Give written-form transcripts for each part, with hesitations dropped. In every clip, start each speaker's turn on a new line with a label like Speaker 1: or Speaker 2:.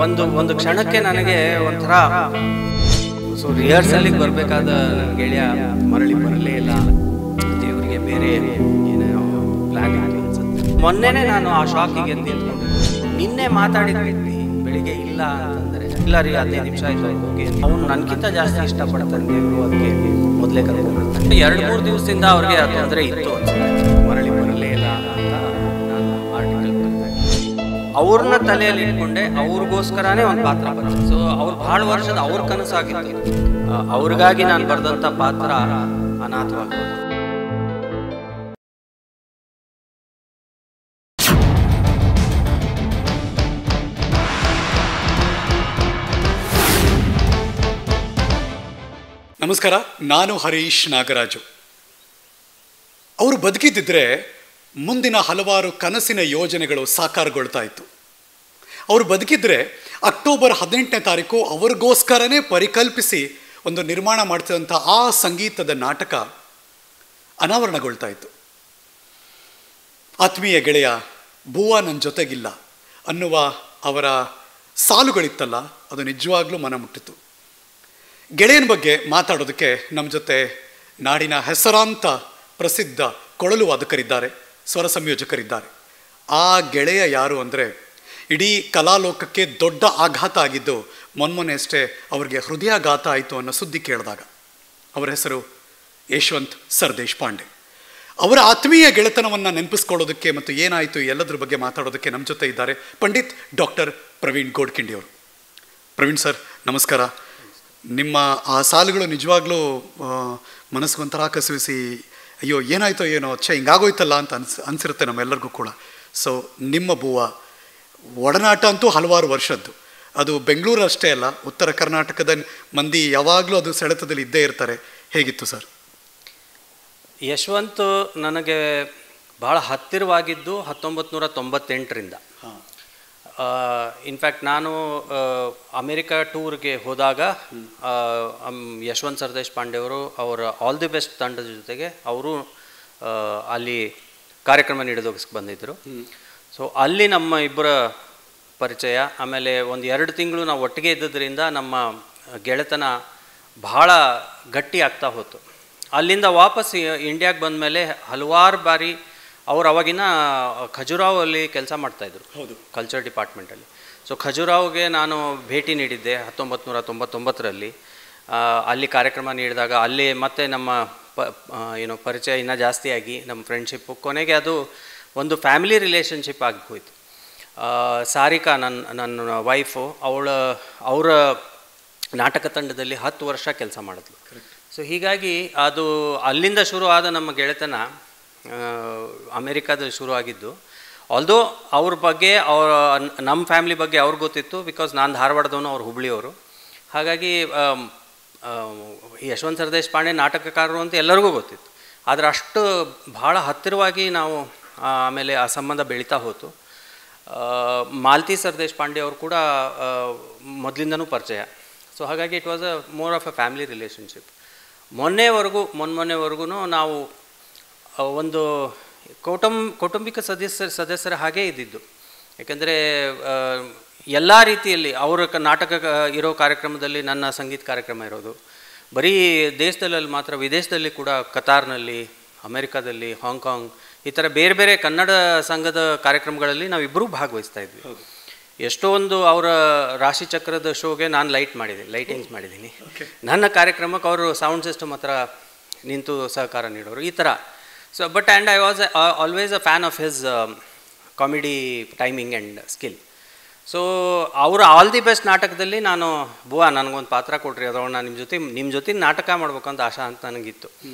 Speaker 1: ಒಂದು ಕ್ಷಣಕ್ಕೆ ನನಗೆ ಒಂಥರ ಸೊ ರಿಹರ್ಸಲಿಗೆ ಬರಬೇಕಾದ ನನ್ನ ಗೆಳೆಯ ಮರಳಿ ಬರಲೇ ಇಲ್ಲ. ದೇವರಿಗೆ ಬೇರೆ ಏನೋ ಪ್ಲಾನ್ ಇತ್ತು ಅನ್ಸುತ್ತೆ. ಮೊನ್ನೆನೇ ನಾನು ಆ ಶಾಕಿಗೆ ನಿಂತ್ಕೊಂಡು ನಿನ್ನೆ ಮಾತಾಡಿದ ವ್ಯಕ್ತಿ ಬೆಳಿಗ್ಗೆ ಇಲ್ಲ ಅಂತಂದರೆ ಇಲ್ಲ ರೀ 15 ನಿಮಿಷ ಆಯಿತು ಹೋಗಿ ಅವನು ನನಗಿಂತ ಜಾಸ್ತಿ ಇಷ್ಟಪಡ್ತಾನೆ ದೇವರು, ಅದಕ್ಕೆ ಮೊದಲೇ ಕರ್ಕೊಂಡ್ಬರ್ತಾನೆ. 2-3 ದಿವಸದಿಂದ ಅವ್ರಿಗೆ ಆ ತೊಂದರೆ ಇತ್ತು ಅನ್ಸುತ್ತೆ, ಮರಳಿ ಬರಲೇ ಇಲ್ಲ ಅಂತ ನಾನು ಆರ್ಟಿಕಲ್ ಬರ್ತಾ ಇದ್ದೆ. ಅವ್ರನ್ನ ತಲೆಯಲ್ಲಿ ಇಟ್ಕೊಂಡೆ ಅವ್ರಿಗೋಸ್ಕರನೇ ಒಂದು ಪಾತ್ರ ಬರ್ತದೆ. ಸೊ ಅವ್ರು ಭಾಳ ವರ್ಷದ ಅವ್ರ ಕನಸಾಗಿತ್ತು, ಅವ್ರಿಗಾಗಿ ನಾನು ಬರೆದಂಥ ಪಾತ್ರ ಅನಾಥವಾಗ್ಬೋದು.
Speaker 2: ನಮಸ್ಕಾರ, ನಾನು ಹರೀಶ್ ನಾಗರಾಜು. ಅವರು ಬದುಕಿದ್ದಿದ್ರೆ ಮುಂದಿನ ಹಲವಾರು ಕನಸಿನ ಯೋಜನೆಗಳು ಸಾಕಾರಗೊಳ್ತಾ ಇತ್ತು. ಅವರು ಬದುಕಿದ್ರೆ ಅಕ್ಟೋಬರ್ 18ನೇ ತಾರೀಕು ಅವ್ರಿಗೋಸ್ಕರನೇ ಪರಿಕಲ್ಪಿಸಿ ಒಂದು ನಿರ್ಮಾಣ ಮಾಡ್ತಿದ್ದಂಥ ಆ ಸಂಗೀತದ ನಾಟಕ ಅನಾವರಣಗೊಳ್ತಾ ಇತ್ತು. ಆತ್ಮೀಯ ಗೆಳೆಯ ಬೂವಾ ನನ್ನ ಜೊತೆಗಿಲ್ಲ ಅನ್ನುವ ಅವರ ಸಾಲುಗಳಿತ್ತಲ್ಲ, ಅದು ನಿಜವಾಗ್ಲೂ ಮನ ಮುಟ್ಟಿತು. ಗೆಳೆಯನ ಬಗ್ಗೆ ಮಾತಾಡೋದಕ್ಕೆ ನಮ್ಮ ಜೊತೆ ನಾಡಿನ ಹೆಸರಾಂತ ಪ್ರಸಿದ್ಧ ಕೊಳಲು ವಾದಕರಿದ್ದಾರೆ, ಸ್ವರ ಸಂಯೋಜಕರಿದ್ದಾರೆ. ಆ ಗೆಳೆಯ ಯಾರು ಅಂದರೆ ಇಡೀ ಕಲಾಲೋಕಕ್ಕೆ ದೊಡ್ಡ ಆಘಾತ ಆಗಿದ್ದು ಮೊನ್ನೆ ಅಷ್ಟೇ ಅವ್ರಿಗೆ ಹೃದಯಾಘಾತ ಆಯಿತು ಅನ್ನೋ ಸುದ್ದಿ ಕೇಳಿದಾಗ. ಅವರ ಹೆಸರು ಯಶವಂತ್ ಸರ್ ದೇಶಪಾಂಡೆ. ಅವರ ಆತ್ಮೀಯ ಗೆಳೆತನವನ್ನು ನೆನಪಿಸ್ಕೊಳ್ಳೋದಕ್ಕೆ ಮತ್ತು ಏನಾಯಿತು ಎಲ್ಲದ್ರ ಬಗ್ಗೆ ಮಾತಾಡೋದಕ್ಕೆ ನಮ್ಮ ಜೊತೆ ಇದ್ದಾರೆ ಪಂಡಿತ್ ಡಾಕ್ಟರ್ ಪ್ರವೀಣ್ ಗೋಡ್ಖಿಂಡಿ ಅವರು. ಪ್ರವೀಣ್ ಸರ್ ನಮಸ್ಕಾರ. ನಿಮ್ಮ ಆ ಸಾಲುಗಳು ನಿಜವಾಗ್ಲೂ ಮನಸ್ಸಿಗೊಂಥರ ಕಸಿವಿಸಿ ಅಯ್ಯೋ ಏನಾಯ್ತೋ ಏನೋ ಹಿಂಗಾಗೋಯ್ತಲ್ಲ ಅಂತ ಅನಿಸಿರುತ್ತೆ ನಮ್ಮೆಲ್ಲರಿಗೂ ಕೂಡ. ಸೊ ನಿಮ್ಮ ಬೂವ ಒಡನಾಟ ಅಂತೂ ಹಲವಾರು ವರ್ಷದ್ದು. ಅದು ಬೆಂಗಳೂರು ಅಷ್ಟೇ ಅಲ್ಲ, ಉತ್ತರ ಕರ್ನಾಟಕದ ಮಂದಿ ಯಾವಾಗಲೂ ಅದು ಸೆಳೆತದಲ್ಲಿ ಇದ್ದೇ ಇರ್ತಾರೆ. ಹೇಗಿತ್ತು ಸರ್?
Speaker 1: ಯಶವಂತ್ ನನಗೆ ಭಾಳ ಹತ್ತಿರವಾಗಿದ್ದು 1998ರಿಂದ. ಇನ್ಫ್ಯಾಕ್ಟ್ ನಾನು ಅಮೇರಿಕಾ ಟೂರ್ಗೆ ಹೋದಾಗ ಯಶವಂತ್ ಸರ್ ದೇಶಪಾಂಡೆ ಅವರು ಅವರ ಆಲ್ ದಿ ಬೆಸ್ಟ್ ತಂಡದ ಜೊತೆಗೆ ಅವರು ಅಲ್ಲಿ ಕಾರ್ಯಕ್ರಮ ನೀಡೋದಕ್ಕೆ ಬಂದಿದ್ದರು. ಸೊ ಅಲ್ಲಿ ನಮ್ಮ ಇಬ್ಬರ ಪರಿಚಯ, ಆಮೇಲೆ 1-2 ತಿಂಗಳು ನಾವು ಒಟ್ಟಿಗೆ ಇದ್ದದ್ರಿಂದ ನಮ್ಮ ಗೆಳೆತನ ಭಾಳ ಗಟ್ಟಿ ಆಗ್ತಾ ಹೋಯ್ತು. ಅಲ್ಲಿಂದ ವಾಪಸ್ ಇಂಡಿಯಾಗೆ ಬಂದ ಮೇಲೆ ಹಲವಾರು ಬಾರಿ ಅವ್ರು ಅವಾಗಿನ ಖಜುರಾವ್ ಅಲ್ಲಿ ಕೆಲಸ ಮಾಡ್ತಾಯಿದ್ರು,
Speaker 2: ಹೌದು,
Speaker 1: ಕಲ್ಚರ್ ಡಿಪಾರ್ಟ್ಮೆಂಟಲ್ಲಿ. ಸೊ ಖಜುರಾವ್ಗೆ ನಾನು ಭೇಟಿ ನೀಡಿದ್ದೆ 1999ರಲ್ಲಿ. ಅಲ್ಲಿ ಕಾರ್ಯಕ್ರಮ ನೀಡಿದಾಗ ಅಲ್ಲಿ ಮತ್ತೆ ನಮ್ಮ ಪರಿಚಯ ಇನ್ನೂ ಜಾಸ್ತಿ ಆಗಿ ನಮ್ಮ ಫ್ರೆಂಡ್ಶಿಪ್ಪು ಕೊನೆಗೆ ಅದು ಒಂದು ಫ್ಯಾಮಿಲಿ ರಿಲೇಷನ್ಶಿಪ್ ಆಗಿ ಹೋಯಿತು. ಸಾರಿಕಾ ನನ್ನ ವೈಫು ಅವರ ನಾಟಕ ತಂಡದಲ್ಲಿ 10 ವರ್ಷ ಕೆಲಸ ಮಾಡಿದ್ಲು. ಸೊ ಹೀಗಾಗಿ ಅದು ಅಲ್ಲಿಂದ ಶುರು ಆದ ನಮ್ಮ ಗೆಳೆತನ ಅಮೇರಿಕಾದಲ್ಲಿ ಶುರು ಆಗಿದ್ದು. ಆಲ್ದೋ ಅವ್ರ ಬಗ್ಗೆ ನಮ್ಮ ಫ್ಯಾಮಿಲಿ ಬಗ್ಗೆ ಅವ್ರಿಗೆ ಗೊತ್ತಿತ್ತು, ಬಿಕಾಸ್ ನಾನು ಧಾರವಾಡದವನು, ಅವ್ರು ಹುಬ್ಳಿಯವರು. ಹಾಗಾಗಿ ಯಶವಂತ್ ಸರ್ ದೇಶಪಾಂಡೆ ನಾಟಕಕಾರರು ಅಂತ ಎಲ್ಲರಿಗೂ ಗೊತ್ತಿತ್ತು. ಆದರೆ ಅಷ್ಟು ಭಾಳ ಹತ್ತಿರವಾಗಿ ನಾವು ಆಮೇಲೆ ಆ ಸಂಬಂಧ ಬೆಳೀತಾ ಹೋಯ್ತು. ಮಾಲತಿ ಸರ್ ದೇಶಪಾಂಡೆ ಅವರು ಕೂಡ ಮೊದಲಿಂದನೂ ಪರಿಚಯ. ಸೊ ಹಾಗಾಗಿ it was more of a family relationship. ಮೊನ್ನೆವರೆಗೂ ನಾವು ಒಂದು ಕೌಟುಂಬಿಕ ಸದಸ್ಯರ ಹಾಗೇ ಇದ್ದಿದ್ದು. ಯಾಕೆಂದರೆ ಎಲ್ಲ ರೀತಿಯಲ್ಲಿ ಅವರ ನಾಟಕ ಇರೋ ಕಾರ್ಯಕ್ರಮದಲ್ಲಿ ನನ್ನ ಸಂಗೀತ ಕಾರ್ಯಕ್ರಮ ಇರೋದು, ಬರೀ ದೇಶದಲ್ಲಿ ಮಾತ್ರ, ವಿದೇಶದಲ್ಲಿ ಕೂಡ, ಕತಾರ್ನಲ್ಲಿ, ಅಮೇರಿಕಾದಲ್ಲಿ, ಹಾಂಗ್ಕಾಂಗ್, ಈ ಥರ ಬೇರೆ ಬೇರೆ ಕನ್ನಡ ಸಂಘದ ಕಾರ್ಯಕ್ರಮಗಳಲ್ಲಿ ನಾವಿಬ್ಬರೂ ಭಾಗವಹಿಸ್ತಾ ಇದ್ವಿ. ಎಷ್ಟೊಂದು ಅವರ ರಾಶಿಚಕ್ರದ ಶೋಗೆ ನಾನು ಲೈಟಿಂಗ್ಸ್ ಮಾಡಿದ್ದೀನಿ. ನನ್ನ ಕಾರ್ಯಕ್ರಮಕ್ಕೆ ಅವರು ಸೌಂಡ್ ಸಿಸ್ಟಮ್ ಹತ್ರ ನಿಂತು ಸಹಕಾರ ನೀಡೋರು, ಈ ಥರ. So but and I was always a fan of his comedy timing and skill. So ಅವರು ಆಲ್ ದಿ ಬೆಸ್ಟ್ ನಾಟಕದಲ್ಲಿ ನಾನು ಬುವಾ ನನಗೊಂದು ಪಾತ್ರ ಕೊಡ್ರಿ, ಅದರೊಳಗೆ ನಾನು ನಿಮ್ಮ ಜೊತೆ ನಾಟಕ ಮಾಡ್ಬೇಕಂತ ಆಶಾ ಅಂತ ನನಗಿತ್ತು.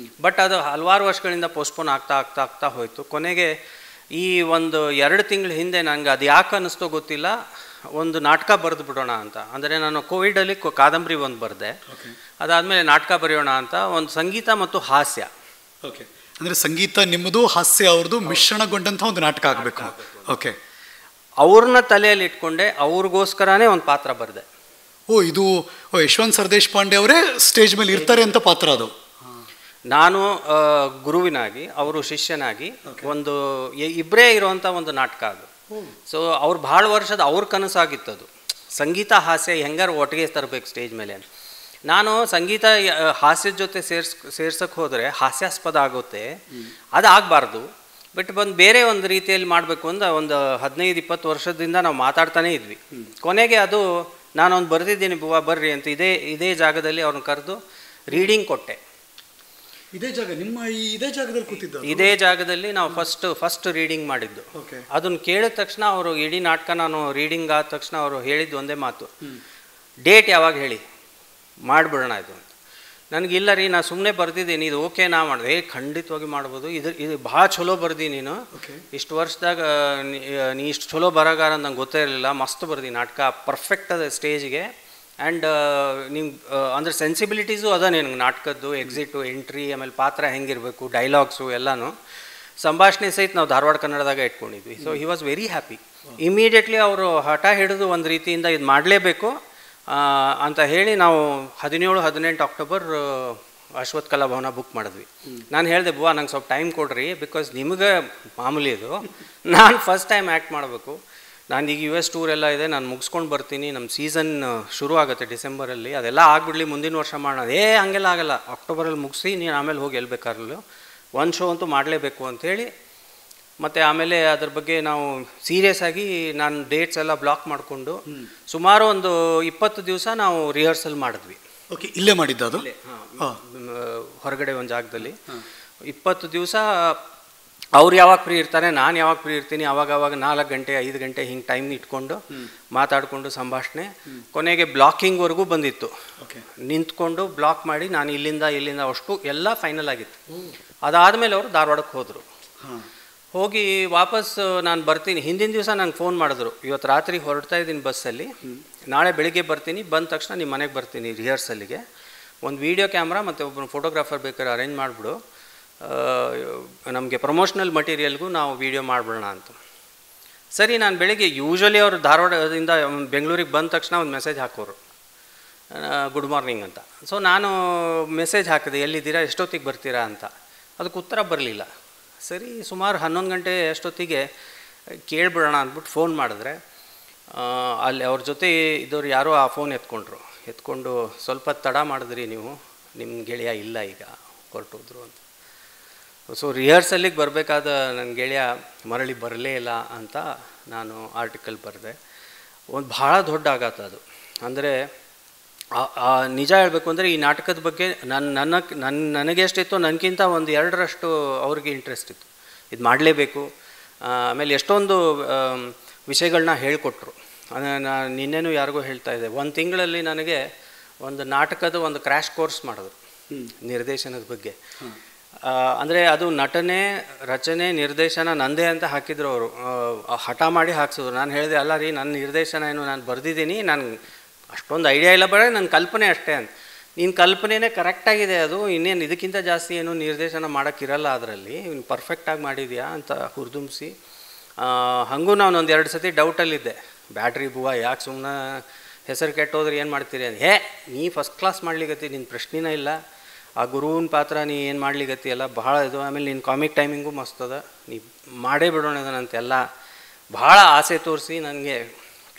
Speaker 1: ಬಟ್ ಅದು ಹಲವಾರು ವರ್ಷಗಳಿಂದ ಪೋಸ್ಟ್ಪೋನ್ ಆಗ್ತಾ ಹೋಯಿತು. ಕೊನೆಗೆ ಈ 1-2 ತಿಂಗಳ ಹಿಂದೆ ನನಗೆ ಅದು ಯಾಕೆ ಅನ್ನಿಸ್ತೋ ಗೊತ್ತಿಲ್ಲ, ಒಂದು ನಾಟಕ ಬರೆದು ಬಿಡೋಣ ಅಂತ. ಅಂದರೆ ನಾನು ಕೋವಿಡಲ್ಲಿ ಕಾದಂಬರಿ ಒಂದು ಬರೆದೆ, ಅದಾದಮೇಲೆ ನಾಟಕ ಬರೆಯೋಣ ಅಂತ, ಒಂದು ಸಂಗೀತ ಮತ್ತು ಹಾಸ್ಯ.
Speaker 2: ಓಕೆ, ಅಂದರೆ ಸಂಗೀತ ನಿಮ್ಮದು, ಹಾಸ್ಯ ಅವ್ರದ್ದು ಮಿಶ್ರಣಗೊಂಡಂಥ ಒಂದು ನಾಟಕ ಆಗಬೇಕು. ಓಕೆ,
Speaker 1: ಅವ್ರನ್ನ ತಲೆಯಲ್ಲಿ ಇಟ್ಕೊಂಡೆ ಅವ್ರಿಗೋಸ್ಕರನೇ ಒಂದು ಪಾತ್ರ ಬರೆದೆ.
Speaker 2: ಇದು ಯಶವಂತ್ ಸರ್ ದೇಶಪಾಂಡೆ ಅವರೇ ಸ್ಟೇಜ್ ಮೇಲೆ ಇರ್ತಾರೆ ಅಂತ ಪಾತ್ರ ಅದು?
Speaker 1: ನಾನು ಗುರುವಿನಾಗಿ, ಅವರು ಶಿಷ್ಯನಾಗಿ, ಒಂದು ಇಬ್ಬರೇ ಇರುವಂಥ ಒಂದು ನಾಟಕ ಅದು. ಸೊ ಅವ್ರು ಭಾಳ ವರ್ಷದ ಅವ್ರ ಕನಸಾಗಿತ್ತದು. ಸಂಗೀತ ಹಾಸ್ಯ ಹೆಂಗಾರು ಒಟ್ಟಿಗೆ ತರಬೇಕು ಸ್ಟೇಜ್ ಮೇಲೆ. ನಾನು ಸಂಗೀತ ಹಾಸ್ಯದ ಜೊತೆ ಸೇರ್ಸಕ್ಕೆ ಹೋದರೆ ಹಾಸ್ಯಾಸ್ಪದ ಆಗುತ್ತೆ, ಅದು ಆಗಬಾರ್ದು. ಬಟ್ ಬೇರೆ ಒಂದು ರೀತಿಯಲ್ಲಿ ಮಾಡಬೇಕು ಅಂತ ಒಂದು 15-20 ವರ್ಷದಿಂದ ನಾವು ಮಾತಾಡ್ತಾನೇ ಇದ್ವಿ. ಕೊನೆಗೆ ಅದು ನಾನೊಂದು ಬರೆದಿದ್ದೀನಿ ಬುವಾ ಬರ್ರಿ ಅಂತ ಇದೇ ಜಾಗದಲ್ಲಿ ಅವ್ರನ್ನ ಕರೆದು ರೀಡಿಂಗ್ ಕೊಟ್ಟೆ.
Speaker 2: ಇದೇ ಜಾಗ ನಿಮ್ಮ ಇದೇ ಜಾಗದಲ್ಲಿ ಕೂತಿದ್ದ?
Speaker 1: ಇದೇ ಜಾಗದಲ್ಲಿ ನಾವು ಫಸ್ಟ್ ರೀಡಿಂಗ್ ಮಾಡಿದ್ದು. ಅದನ್ನು ಕೇಳಿದ ತಕ್ಷಣ ಅವರು ಇಡೀ ನಾಟಕ ನಾನು ರೀಡಿಂಗ್ ಆದ ತಕ್ಷಣ ಅವರು ಹೇಳಿದ್ದು ಒಂದೇ ಮಾತು, ಡೇಟ್ ಯಾವಾಗ ಹೇಳಿ ಮಾಡಿಬಿಡೋಣ ಇದು ಅಂತ. ನನಗಿಲ್ಲ ರೀ, ನಾನು ಸುಮ್ಮನೆ ಬರ್ದಿದ್ದೀನಿ, ಇದು ಓಕೆ ನಾ ಮಾಡಿದೆ. ಖಂಡಿತವಾಗಿ ಮಾಡ್ಬೋದು, ಇದು ಭಾಳ ಚಲೋ ಬರ್ದಿ ನೀನು, ಇಷ್ಟು ವರ್ಷದಾಗ ನೀ ಇಷ್ಟು ಚಲೋ ಬರೋಗಾರ ನಂಗೆ ಗೊತ್ತೇ ಇರಲಿಲ್ಲ, ಮಸ್ತ್ ಬರ್ದಿ ನಾಟಕ, ಪರ್ಫೆಕ್ಟ್ ಅದ ಸ್ಟೇಜ್ಗೆ. ಆ್ಯಂಡ್ ನಿಮ್ಗೆ ಅಂದರೆ ಸೆನ್ಸಿಬಿಲಿಟೀಸು ಅದ ನಿನಗೆ ನಾಟಕದ್ದು, ಎಕ್ಸಿಟು, ಎಂಟ್ರಿ, ಆಮೇಲೆ ಪಾತ್ರ ಹೆಂಗಿರಬೇಕು, ಡೈಲಾಗ್ಸು ಎಲ್ಲನೂ ಸಂಭಾಷಣೆ ಸಹಿತ ನಾವು ಧಾರವಾಡ ಕನ್ನಡದಾಗ ಇಟ್ಕೊಂಡಿದ್ವಿ. So he was very happy. Immediately ಅವರು ಹಠ ಹಿಡಿದು ಒಂದು ರೀತಿಯಿಂದ ಇದು ಮಾಡಲೇಬೇಕು ಅಂತ ಹೇಳಿ ನಾವು 17-18 ಅಕ್ಟೋಬರ್ ಅಶ್ವಥ್ ಕಲಾ ಭವನ ಬುಕ್ ಮಾಡಿದ್ವಿ. ನಾನು ಹೇಳಿದೆ, ಬುವಾ ನಂಗೆ ಸ್ವಲ್ಪ ಟೈಮ್ ಕೊಡ್ರಿ, ಬಿಕಾಸ್ ನಿಮಗೆ ಮಾಮೂಲಿ ಇದು, ನಾನು ಫಸ್ಟ್ ಟೈಮ್ ಆ್ಯಕ್ಟ್ ಮಾಡಬೇಕು, ನಾನು ಈಗ US ಟೂರ್ ಎಲ್ಲ ಇದೆ, ನಾನು ಮುಗಿಸ್ಕೊಂಡು ಬರ್ತೀನಿ, ನಮ್ಮ ಸೀಸನ್ ಶುರು ಆಗುತ್ತೆ ಡಿಸೆಂಬರಲ್ಲಿ, ಅದೆಲ್ಲ ಆಗಿಬಿಡ್ಲಿ ಮುಂದಿನ ವರ್ಷ ಮಾಡೋಣ. ಹಂಗೆಲ್ಲ ಆಗಲ್ಲ, ಅಕ್ಟೋಬರಲ್ಲಿ ಮುಗಿಸಿ ನೀನು ಆಮೇಲೆ ಹೋಗಿ ಎಲ್ಲಿ ಬೇಕಾದ್ರೂ ಒಂದು ಶೋ ಅಂತೂ ಮಾಡಲೇಬೇಕು ಅಂಥೇಳಿ. ಮತ್ತು ಆಮೇಲೆ ಅದ್ರ ಬಗ್ಗೆ ನಾವು ಸೀರಿಯಸ್ ಆಗಿ ನಾನು ಡೇಟ್ಸ್ ಎಲ್ಲ ಬ್ಲಾಕ್ ಮಾಡಿಕೊಂಡು ಸುಮಾರು ಒಂದು 20 ದಿವಸ ನಾವು ರಿಹರ್ಸಲ್ ಮಾಡಿದ್ವಿ.
Speaker 2: ಓಕೆ, ಇಲ್ಲೇ ಮಾಡಿದ್ದು ಅದು?
Speaker 1: ಹೊರಗಡೆ ಒಂದು ಜಾಗದಲ್ಲಿ 20 ದಿವಸ. ಅವ್ರು ಯಾವಾಗ ಫ್ರೀ ಇರ್ತಾರೆ, ನಾನು ಯಾವಾಗ ಫ್ರೀ ಇರ್ತೀನಿ, ಅವಾಗ 4 ಗಂಟೆ 5 ಗಂಟೆ ಹಿಂಗೆ ಟೈಮ್ ಇಟ್ಕೊಂಡು ಮಾತಾಡಿಕೊಂಡು ಸಂಭಾಷಣೆ. ಕೊನೆಗೆ ಬ್ಲಾಕಿಂಗ್ವರೆಗೂ ಬಂದಿತ್ತು. ನಿಂತ್ಕೊಂಡು ಬ್ಲಾಕ್ ಮಾಡಿ ನಾನು ಇಲ್ಲಿಂದ ಅಷ್ಟು ಎಲ್ಲ ಫೈನಲ್ ಆಗಿತ್ತು. ಅದಾದಮೇಲೆ ಅವರು ಧಾರವಾಡಕ್ಕೆ ಹೋದರು. ಹೋಗಿ ವಾಪಸ್ ನಾನು ಬರ್ತೀನಿ, ಹಿಂದಿನ ದಿವಸ ನಂಗೆ ಫೋನ್ ಮಾಡಿದ್ರು, ಇವತ್ತು ರಾತ್ರಿ ಹೊರಡ್ತಾ ಇದ್ದೀನಿ ಬಸ್ಸಲ್ಲಿ, ನಾಳೆ ಬೆಳಿಗ್ಗೆ ಬರ್ತೀನಿ, ಬಂದ ತಕ್ಷಣ ನಿಮ್ಮ ಮನೆಗೆ ಬರ್ತೀನಿ ರಿಹರ್ಸಲ್ಲಿಗೆ, ಒಂದು ವೀಡಿಯೋ ಕ್ಯಾಮ್ರಾ ಮತ್ತು ಒಬ್ಬರು ಫೋಟೋಗ್ರಾಫರ್ ಬೇಕಾದ್ರೆ ಅರೇಂಜ್ ಮಾಡಿಬಿಡು, ನಮಗೆ ಪ್ರಮೋಷನಲ್ ಮಟೀರಿಯಲ್ಗೂ ನಾವು ವೀಡಿಯೋ ಮಾಡಿಬಿಡೋಣ ಅಂತ. ಸರಿ, ನಾನು ಬೆಳಿಗ್ಗೆ ಯೂಶ್ವಲಿ ಅವರು ಧಾರವಾಡದಿಂದ ಬೆಂಗಳೂರಿಗೆ ಬಂದ ತಕ್ಷಣ ಒಂದು ಮೆಸೇಜ್ ಹಾಕೋರು, ಗುಡ್ ಮಾರ್ನಿಂಗ್ ಅಂತ. ಸೊ ನಾನು ಮೆಸೇಜ್ ಹಾಕಿದೆ, ಎಲ್ಲಿದ್ದೀರಾ, ಎಷ್ಟೊತ್ತಿಗೆ ಬರ್ತೀರಾ ಅಂತ. ಅದಕ್ಕೆ ಉತ್ತರ ಬರಲಿಲ್ಲ. ಸರಿ, ಸುಮಾರು 11 ಗಂಟೆ ಅಷ್ಟೊತ್ತಿಗೆ ಕೇಳಿಬಿಡೋಣ ಅಂದ್ಬಿಟ್ಟು ಫೋನ್ ಮಾಡಿದ್ರೆ, ಅಲ್ಲಿ ಅವ್ರ ಜೊತೆ ಇದ್ದವ್ರು ಯಾರೋ ಆ ಫೋನ್ ಎತ್ಕೊಂಡು ಸ್ವಲ್ಪ ತಡ ಮಾಡಿದ್ರಿ ನೀವು, ನಿಮ್ಮ ಗೆಳೆಯ ಇಲ್ಲ ಈಗ ಹೊರಟೋದ್ರು ಅಂತ. ಸೊ ರಿಹರ್ಸಲ್ಲಿಗೆ ಬರಬೇಕಾದ ನನ್ನ ಗೆಳೆಯ ಮರಳಿ ಬರಲೇ ಇಲ್ಲ ಅಂತ ನಾನು ಆರ್ಟಿಕಲ್ ಬರೆದೆ. ಒಂದು ಭಾಳ ದೊಡ್ಡ ಆಘಾತ ಅದು. ಅಂದರೆ ನಿಜ ಹೇಳಬೇಕು ಅಂದರೆ ಈ ನಾಟಕದ ಬಗ್ಗೆ ನನಗೆ ಎಷ್ಟಿತ್ತು, ನನಗಿಂತ ಒಂದು 2ರಷ್ಟು ಅವ್ರಿಗೆ ಇಂಟ್ರೆಸ್ಟ್ ಇತ್ತು, ಇದು ಮಾಡಲೇಬೇಕು. ಆಮೇಲೆ ಎಷ್ಟೊಂದು ವಿಷಯಗಳನ್ನ ಹೇಳಿಕೊಟ್ರು. ನಾನು ನಿನ್ನೆನೂ ಯಾರಿಗೂ ಹೇಳ್ತಾ ಇದ್ದೆ, 1 ತಿಂಗಳಲ್ಲಿ ನನಗೆ ಒಂದು ನಾಟಕದ ಒಂದು ಕ್ರ್ಯಾಶ್ ಕೋರ್ಸ್ ಮಾಡಿದ್ರು ನಿರ್ದೇಶನದ ಬಗ್ಗೆ. ಅಂದರೆ ಅದು ನಟನೆ, ರಚನೆ, ನಿರ್ದೇಶನ ನಂದೇ ಅಂತ ಹಾಕಿದ್ರು ಅವರು, ಹಠ ಮಾಡಿ ಹಾಕ್ಸಿದ್ರು. ನಾನು ಹೇಳಿದೆ, ಅಲ್ಲ ರೀ, ನನ್ನ ನಿರ್ದೇಶನ ಏನು, ನಾನು ಬರೆದಿದ್ದೀನಿ, ನಾನು ಅಷ್ಟೊಂದು ಐಡಿಯಾ ಇಲ್ಲ, ಬರೀ ನನ್ನ ಕಲ್ಪನೆ ಅಷ್ಟೇ ಅಂತ. ನಿನ್ನ ಕಲ್ಪನೆಯೇ ಕರೆಕ್ಟಾಗಿದೆ, ಅದು ಇನ್ನೇನು ಇದಕ್ಕಿಂತ ಜಾಸ್ತಿ ಏನು ನಿರ್ದೇಶನ ಮಾಡೋಕ್ಕಿರಲ್ಲ ಅದರಲ್ಲಿ, ನೀನು ಪರ್ಫೆಕ್ಟಾಗಿ ಮಾಡಿದ್ಯಾ ಅಂತ ಹುರಿದುಂಬಿಸಿ. ಹಾಗೂ ನಾನು ಒಂದು 2 ಸತಿ ಡೌಟಲ್ಲಿದ್ದೆ, ಬ್ಯಾಟ್ರಿ ಬುವಾ ಯಾಕೆ ಸುಮ್ಮನೆ ಹೆಸರು ಕೆಟ್ಟೋದ್ರೆ ಏನು ಮಾಡ್ತೀರಿ ಅಂತ. ನೀ ಫಸ್ಟ್ ಕ್ಲಾಸ್ ಮಾಡ್ಲಿಗತ್ತಿ, ನಿನ್ನ ಪ್ರಶ್ನೆನೇ ಇಲ್ಲ, ಆ ಗುರುವಿನ ಪಾತ್ರ ನೀ ಏನು ಮಾಡ್ಲಿಗತ್ತಿ ಎಲ್ಲ ಭಾಳ ಇದು, ಆಮೇಲೆ ನಿನ್ನ ಕಾಮಿಕ್ ಟೈಮಿಂಗು ಮಸ್ತ್ ಅದ, ನೀ ಮಾಡೇ ಬಿಡೋಣ ಇದನ್ನಂತೆಲ್ಲ ಭಾಳ ಆಸೆ ತೋರಿಸಿ ನನಗೆ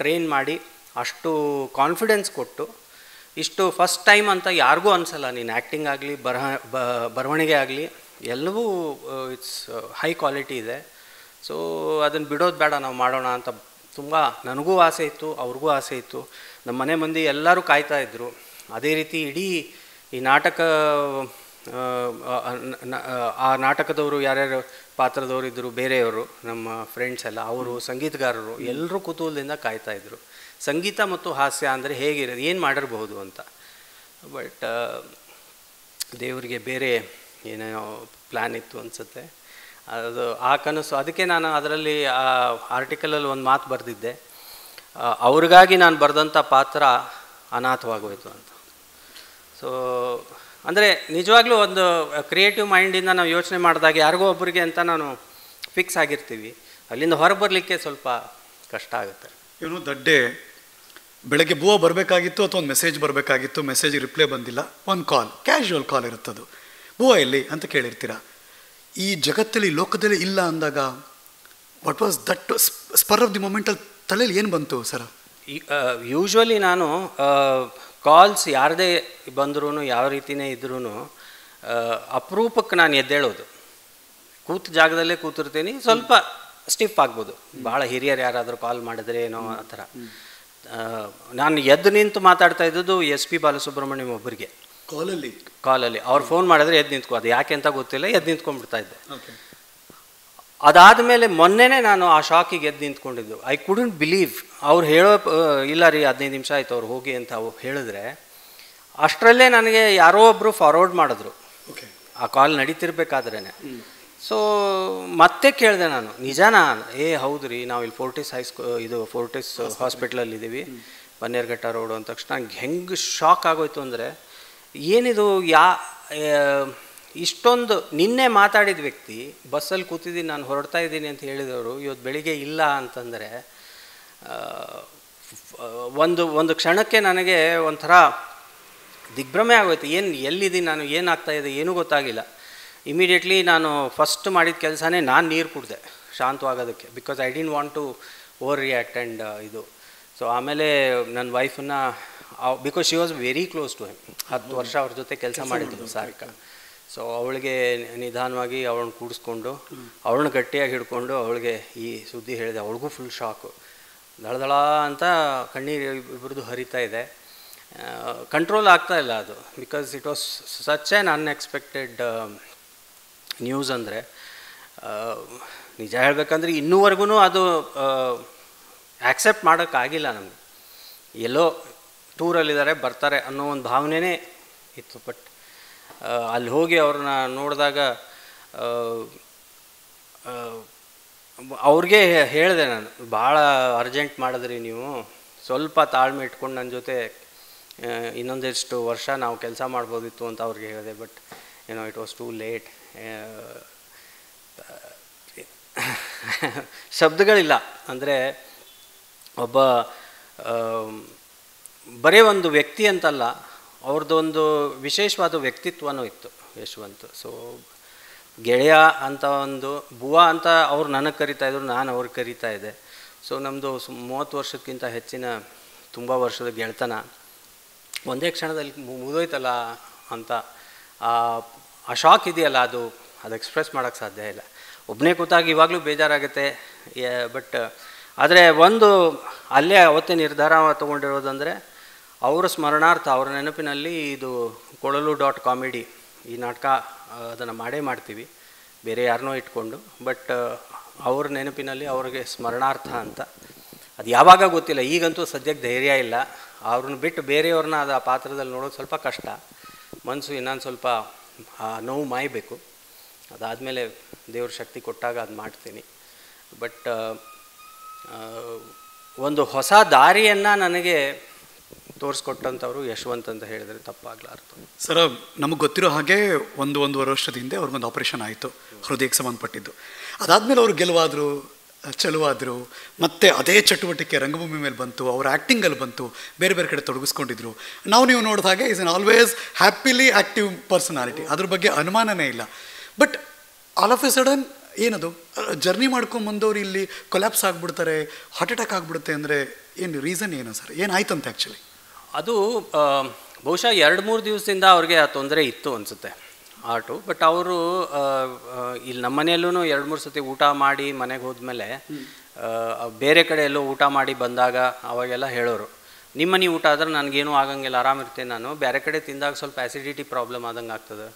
Speaker 1: ಟ್ರೈನ್ ಮಾಡಿ ಅಷ್ಟು ಕಾನ್ಫಿಡೆನ್ಸ್ ಕೊಟ್ಟು, ಇಷ್ಟು ಫಸ್ಟ್ ಟೈಮ್ ಅಂತ ಯಾರಿಗೂ ಅನಿಸಲ್ಲ, ನೀನು ಆ್ಯಕ್ಟಿಂಗ್ ಆಗಲಿ ಬರವಣಿಗೆ ಆಗಲಿ ಎಲ್ಲವೂ ಇಟ್ಸ್ ಹೈ ಕ್ವಾಲಿಟಿ ಇದೆ. ಸೊ ಅದನ್ನು ಬಿಡೋದು ಬೇಡ, ನಾವು ಮಾಡೋಣ ಅಂತ ತುಂಬ ನನಗೂ ಆಸೆ ಇತ್ತು, ಅವ್ರಿಗೂ ಆಸೆ ಇತ್ತು. ನಮ್ಮ ಮನೆ ಮಂದಿ ಎಲ್ಲರೂ ಕಾಯ್ತಾಯಿದ್ರು. ಅದೇ ರೀತಿ ಇಡೀ ಈ ನಾಟಕ ಆ ನಾಟಕದವರು ಯಾರ್ಯಾರು ಪಾತ್ರದವರು ಇದ್ದರು, ಬೇರೆಯವರು ನಮ್ಮ ಫ್ರೆಂಡ್ಸ್ ಎಲ್ಲ, ಅವರು ಸಂಗೀತಗಾರರು ಎಲ್ಲರೂ ಕುತೂಹಲದಿಂದ ಕಾಯ್ತಾಯಿದ್ರು. ಸಂಗೀತ ಮತ್ತು ಹಾಸ್ಯ ಅಂದರೆ ಹೇಗಿರೋದು, ಏನು ಮಾಡಿರ್ಬೋದು ಅಂತ. ಬಟ್ ದೇವರಿಗೆ ಬೇರೆ ಏನೇನೋ ಪ್ಲ್ಯಾನ್ ಇತ್ತು ಅನಿಸುತ್ತೆ. ಅದು ಆ ಕನಸು, ಅದಕ್ಕೆ ನಾನು ಅದರಲ್ಲಿ ಆ ಆರ್ಟಿಕಲಲ್ಲಿ ಒಂದು ಮಾತು ಬರೆದಿದ್ದೆ, ಅವ್ರಿಗಾಗಿ ನಾನು ಬರೆದಂಥ ಪಾತ್ರ ಅನಾಥವಾಗೋಯ್ತು ಅಂತ. ಸೊ ಅಂದರೆ ನಿಜವಾಗ್ಲೂ ಒಂದು ಕ್ರಿಯೇಟಿವ್ ಮೈಂಡಿಂದ ನಾವು ಯೋಚನೆ ಮಾಡಿದಾಗ ಯಾರಿಗೋ ಒಬ್ಬರಿಗೆ ಅಂತ ನಾನು ಫಿಕ್ಸ್ ಆಗಿರ್ತೀವಿ, ಅಲ್ಲಿಂದ ಹೊರಗೆ ಬರಲಿಕ್ಕೆ ಸ್ವಲ್ಪ ಕಷ್ಟ ಆಗುತ್ತೆ.
Speaker 2: ಏನು ದಡ್ಡೆ, ಬೆಳಗ್ಗೆ ಬುವಾ ಬರಬೇಕಾಗಿತ್ತು ಅಥವಾ ಒಂದು ಮೆಸೇಜ್ ಬರಬೇಕಾಗಿತ್ತು, ಮೆಸೇಜ್ ರಿಪ್ಲೈ ಬಂದಿಲ್ಲ, ಒಂದು ಕಾಲ್, ಕ್ಯಾಶುವಲ್ ಕಾಲ್ ಇರುತ್ತದು, ಬುವಾ ಎಲ್ಲಿ ಅಂತ ಕೇಳಿರ್ತೀರ. ಈ ಜಗತ್ತಲ್ಲಿ ಲೋಕದಲ್ಲಿ ಇಲ್ಲ ಅಂದಾಗ what was that spur of the ಮೊಮೆಂಟಲ್ಲಿ ತಲೆಯಲ್ಲಿ ಏನು ಬಂತು ಸರ್?
Speaker 1: ಯೂಶ್ವಲಿ ನಾನು ಕಾಲ್ಸ್ ಯಾರದೇ ಬಂದ್ರೂ ಯಾವ ರೀತಿಯೇ ಇದ್ರೂ ಅಪರೂಪಕ್ಕೆ ನಾನು ಎದ್ದೇಳೋದು. ಕೂತ ಜಾಗದಲ್ಲೇ ಕೂತಿರ್ತೀನಿ, ಸ್ವಲ್ಪ ಸ್ಟಿಫ್ ಆಗ್ಬೋದು, ಭಾಳ ಹಿರಿಯರು ಯಾರಾದರೂ ಕಾಲ್ ಮಾಡಿದ್ರೆ ಏನೋ ಆ ಥರ. ನಾನು ಎದ್ದು ನಿಂತು ಮಾತಾಡ್ತಾ ಇದ್ದದ್ದು SP ಬಾಲಸುಬ್ರಹ್ಮಣ್ಯಂ ಒಬ್ಬರಿಗೆ ಕಾಲಲ್ಲಿ. ಅವ್ರು ಫೋನ್ ಮಾಡಿದ್ರೆ ಎದ್ದು ನಿಂತ್ಕೊ, ಅದು ಯಾಕೆ ಅಂತ ಗೊತ್ತಿಲ್ಲ, ಎದ್ದು ನಿಂತ್ಕೊಂಡ್ಬಿಡ್ತಾ ಇದ್ದೆ. ಅದಾದಮೇಲೆ ಮೊನ್ನೆನೇ ನಾನು ಆ ಶಾಕಿಗೆ ಎದ್ದು ನಿಂತ್ಕೊಂಡಿದ್ದು. I couldn't believe. ಅವ್ರು ಹೇಳೋ ಇಲ್ಲ ರೀ 15 ನಿಮಿಷ ಆಯ್ತು ಅವ್ರು ಹೋಗಿ ಅಂತ ಅವ್ರು ಹೇಳಿದ್ರೆ, ಅಷ್ಟರಲ್ಲೇ ನನಗೆ ಯಾರೋ ಒಬ್ಬರು ಫಾರ್ವರ್ಡ್ ಮಾಡಿದ್ರು ಆ ಕಾಲ್ ನಡೀತಿರ್ಬೇಕಾದ್ರೇ. ಸೊ ಮತ್ತೆ ಕೇಳಿದೆ ನಾನು, ನಿಜಾನಾ? ಹೌದು ರೀ, ನಾವು ಇಲ್ಲಿ ಫೋರ್ಟಿಸ್ ಹಾಸ್ಪಿಟ್ಲಲ್ಲಿ ಇದ್ದೀವಿ, ಬನ್ನೇರ್ಘಟ್ಟ ರೋಡು ಅಂದ ತಕ್ಷಣ ನಂಗೆ ಹೆಂಗೆ ಶಾಕ್ ಆಗೋಯ್ತು ಅಂದರೆ, ಏನಿದು ಇಷ್ಟೊಂದು ನಿನ್ನೆ ಮಾತಾಡಿದ ವ್ಯಕ್ತಿ ಬಸ್ಸಲ್ಲಿ ಕೂತಿದ್ದೀನಿ, ನಾನು ಹೊರಡ್ತಾ ಇದ್ದೀನಿ ಅಂತ ಹೇಳಿದವರು ಇವತ್ತು ಬೆಳಿಗ್ಗೆ ಇಲ್ಲ ಅಂತಂದರೆ ಒಂದು ಕ್ಷಣಕ್ಕೆ ನನಗೆ ಒಂಥರ ದಿಗ್ಭ್ರಮೆ ಆಗೋಯ್ತು. ಎಲ್ಲಿದ್ದೀನಿ ನಾನು, ಏನಾಗ್ತಾಯಿದೆ ಏನೂ ಗೊತ್ತಾಗಿಲ್ಲ. ಇಮಿಡಿಯೇಟ್ಲಿ ನಾನು ಫಸ್ಟ್ ಮಾಡಿದ ಕೆಲಸನೇ ನಾನು ನೀರು ಕುಡಿದೆ ಶಾಂತವಾಗೋದಕ್ಕೆ, because I didn't want to over react and ಇದು. ಸೊ ಆಮೇಲೆ ನನ್ನ ವೈಫನ್ನು, because she was very close to him, 10 ವರ್ಷ ಅವ್ರ ಜೊತೆ ಕೆಲಸ ಮಾಡಿದ್ಲು ಸಾರಿಕಾ. ಸೊ ಅವಳಿಗೆ ನಿಧಾನವಾಗಿ ಅವಳನ್ನ ಕೂಡಿಸ್ಕೊಂಡು ಅವಳನ್ನ ಗಟ್ಟಿಯಾಗಿ ಹಿಡ್ಕೊಂಡು ಅವಳಿಗೆ ಈ ಸುದ್ದಿ ಹೇಳಿದೆ. ಅವಳಿಗೂ ಫುಲ್ ಶಾಕು, ದಳದಳ ಅಂತ ಕಣ್ಣೀರು ಇಬ್ಬರದು ಹರಿತಾ ಇದೆ. ಕಂಟ್ರೋಲ್ ಆಗ್ತಾ ಇಲ್ಲ ಅದು, because it was such an unexpected news. ಅಂದರೆ ನಿಜ ಹೇಳಬೇಕಂದ್ರೆ ಇನ್ನೂವರೆಗೂ ಅದು ಆ್ಯಕ್ಸೆಪ್ಟ್ ಮಾಡೋಕ್ಕಾಗಿಲ್ಲ ನಮಗೆ. ಎಲ್ಲೋ ಟೂರಲ್ಲಿದ್ದಾರೆ, ಬರ್ತಾರೆ ಅನ್ನೋ ಒಂದು ಭಾವನೆನೇ ಇತ್ತು. ಬಟ್ ಅಲ್ಲಿ ಹೋಗಿ ಅವ್ರನ್ನ ನೋಡಿದಾಗ ಅವ್ರಿಗೆ ಹೇಳಿದೆ ನಾನು, ಭಾಳ ಅರ್ಜೆಂಟ್ ಮಾಡಿದ್ರಿ ನೀವು, ಸ್ವಲ್ಪ ತಾಳ್ಮೆ ಇಟ್ಕೊಂಡು ನನ್ನ ಜೊತೆ ಇನ್ನೊಂದೆಷ್ಟು ವರ್ಷ ನಾವು ಕೆಲಸ ಮಾಡ್ಬೋದಿತ್ತು ಅಂತ ಅವ್ರಿಗೆ ಹೇಳಿದೆ. ಬಟ್ ಏನೋ ಇಟ್ ವಾಸ್ ಟೂ ಲೇಟ್. ಶಬ್ದಗಳಿಲ್ಲ. ಅಂದರೆ ಒಬ್ಬ ಬರೀ ಒಂದು ವ್ಯಕ್ತಿ ಅಂತಲ್ಲ, ಅವ್ರದ್ದೊಂದು ವಿಶೇಷವಾದ ವ್ಯಕ್ತಿತ್ವನೂ ಇತ್ತು ಯಶವಂತ್. ಸೊ ಗೆಳೆಯ ಅಂತ ಒಂದು ಬುವಾ ಅಂತ ಅವ್ರು ನನಗೆ ಕರಿತಾಯಿದ್ರು, ನಾನು ಅವ್ರಿಗೆ ಕರಿತಾ ಇದ್ದೆ. ಸೊ ನಮ್ಮದು 30 ವರ್ಷಕ್ಕಿಂತ ಹೆಚ್ಚಿನ ತುಂಬ ವರ್ಷದ ಗೆಳೆತನ ಒಂದೇ ಕ್ಷಣದಲ್ಲಿ ಮುಗಿದೋಯ್ತಲ್ಲ ಅಂತ ಆ ಶಾಕ್ ಇದೆಯಲ್ಲ, ಅದು ಎಕ್ಸ್ಪ್ರೆಸ್ ಮಾಡೋಕ್ಕೆ ಸಾಧ್ಯ ಇಲ್ಲ. ಒಬ್ಬನೇ ಕೂತಾಗ ಇವಾಗಲೂ ಬೇಜಾರಾಗುತ್ತೆ. ಬಟ್ ಆದರೆ ಒಂದು ಅಲ್ಲೇ ಅವತ್ತೇ ನಿರ್ಧಾರ ತೊಗೊಂಡಿರೋದಂದರೆ, ಅವರ ಸ್ಮರಣಾರ್ಥ, ಅವರ ನೆನಪಿನಲ್ಲಿ ಇದು ಕೊಳಲು .ಕಾಮಿಡಿ ಈ ನಾಟಕ ಅದನ್ನು ಮಾಡೇ ಮಾಡ್ತೀವಿ, ಬೇರೆ ಯಾರನ್ನೋ ಇಟ್ಕೊಂಡು. ಬಟ್ ಅವ್ರ ನೆನಪಿನಲ್ಲಿ ಅವ್ರಿಗೆ ಸ್ಮರಣಾರ್ಥ ಅಂತ. ಅದು ಯಾವಾಗ ಗೊತ್ತಿಲ್ಲ. ಈಗಂತೂ ಸದ್ಯಕ್ಕೆ ಧೈರ್ಯ ಇಲ್ಲ. ಅವ್ರನ್ನ ಬಿಟ್ಟು ಬೇರೆಯವ್ರನ್ನ ಅದು ಆ ಪಾತ್ರದಲ್ಲಿ ನೋಡೋದು ಸ್ವಲ್ಪ ಕಷ್ಟ. ಮನಸ್ಸು ಇನ್ನೊಂದು ಸ್ವಲ್ಪ ನೋವು ಮಾಯಬೇಕು. ಅದಾದಮೇಲೆ ದೇವ್ರ ಶಕ್ತಿ ಕೊಟ್ಟಾಗ ಅದು ಮಾಡ್ತೀನಿ. ಬಟ್ ಒಂದು ಹೊಸ ದಾರಿಯನ್ನು ನನಗೆ ತೋರಿಸ್ಕೊಟ್ಟಂಥವ್ರು ಯಶವಂತ್ ಅಂತ ಹೇಳಿದರೆ ತಪ್ಪಾಗಲಾರ್ದು.
Speaker 2: ಸರ್, ನಮಗೆ ಗೊತ್ತಿರೋ ಹಾಗೆ 1-1.5 ವರ್ಷದ ಹಿಂದೆ ಅವ್ರಿಗೊಂದು ಆಪರೇಷನ್ ಆಯಿತು, ಹೃದಯಕ್ಕೆ ಸಂಬಂಧಪಟ್ಟಿದ್ದು. ಅದಾದಮೇಲೆ ಅವರು ಗೆಲುವಾದರು, ಚೆಲುವಾದರು, ಮತ್ತು ಅದೇ ಚಟುವಟಿಕೆ ರಂಗಭೂಮಿ ಮೇಲೆ ಬಂತು, ಅವ್ರ ಆ್ಯಕ್ಟಿಂಗಲ್ಲಿ ಬಂತು, ಬೇರೆ ಬೇರೆ ಕಡೆ ತೊಡಗಿಸ್ಕೊಂಡಿದ್ರು. ನೀವು ನೋಡಿದ ಹಾಗೆ is an always happily active personality, ಅದ್ರ ಬಗ್ಗೆ ಅನುಮಾನನೇ ಇಲ್ಲ. But all of A sudden ಏನದು ಜರ್ನಿ ಮಾಡ್ಕೊಂಬಂದವ್ರು ಇಲ್ಲಿ ಕೊಲ್ಯಾಪ್ಸ್ ಆಗಿಬಿಡ್ತಾರೆ, ಹಾರ್ಟ್ ಅಟ್ಯಾಕ್ ಆಗಿಬಿಡುತ್ತೆ ಅಂದರೆ ಏನು ರೀಸನ್ ಏನು ಸರ್? ಏನಾಯ್ತಂತೆ ಆ್ಯಕ್ಚುಲಿ?
Speaker 1: ಅದು ಬಹುಶಃ 2-3 ದಿವಸದಿಂದ ಅವ್ರಿಗೆ ಆ ತೊಂದರೆ ಇತ್ತು ಅನಿಸುತ್ತೆ, ಆಟು. ಬಟ್ ಅವರು ಇಲ್ಲಿ ನಮ್ಮ ಮನೆಯಲ್ಲೂ 2-3 ಸತಿ ಊಟ ಮಾಡಿ ಮನೆಗೆ ಹೋದ್ಮೇಲೆ ಬೇರೆ ಕಡೆ ಎಲ್ಲೋ ಊಟ ಮಾಡಿ ಬಂದಾಗ ಅವಾಗೆಲ್ಲ ಹೇಳೋರು, ನಿಮ್ಮ ಮನೆ ಊಟ ಆದ್ರೆ ನನಗೇನೂ ಆಗಂಗಿಲ್ಲ, ಆರಾಮಿರ್ತೇನೆ ನಾನು, ಬೇರೆ ಕಡೆ ತಿಂದಾಗ ಸ್ವಲ್ಪ ಆ್ಯಸಿಡಿಟಿ ಪ್ರಾಬ್ಲಮ್ ಆದಂಗೆ ಆಗ್ತದೆ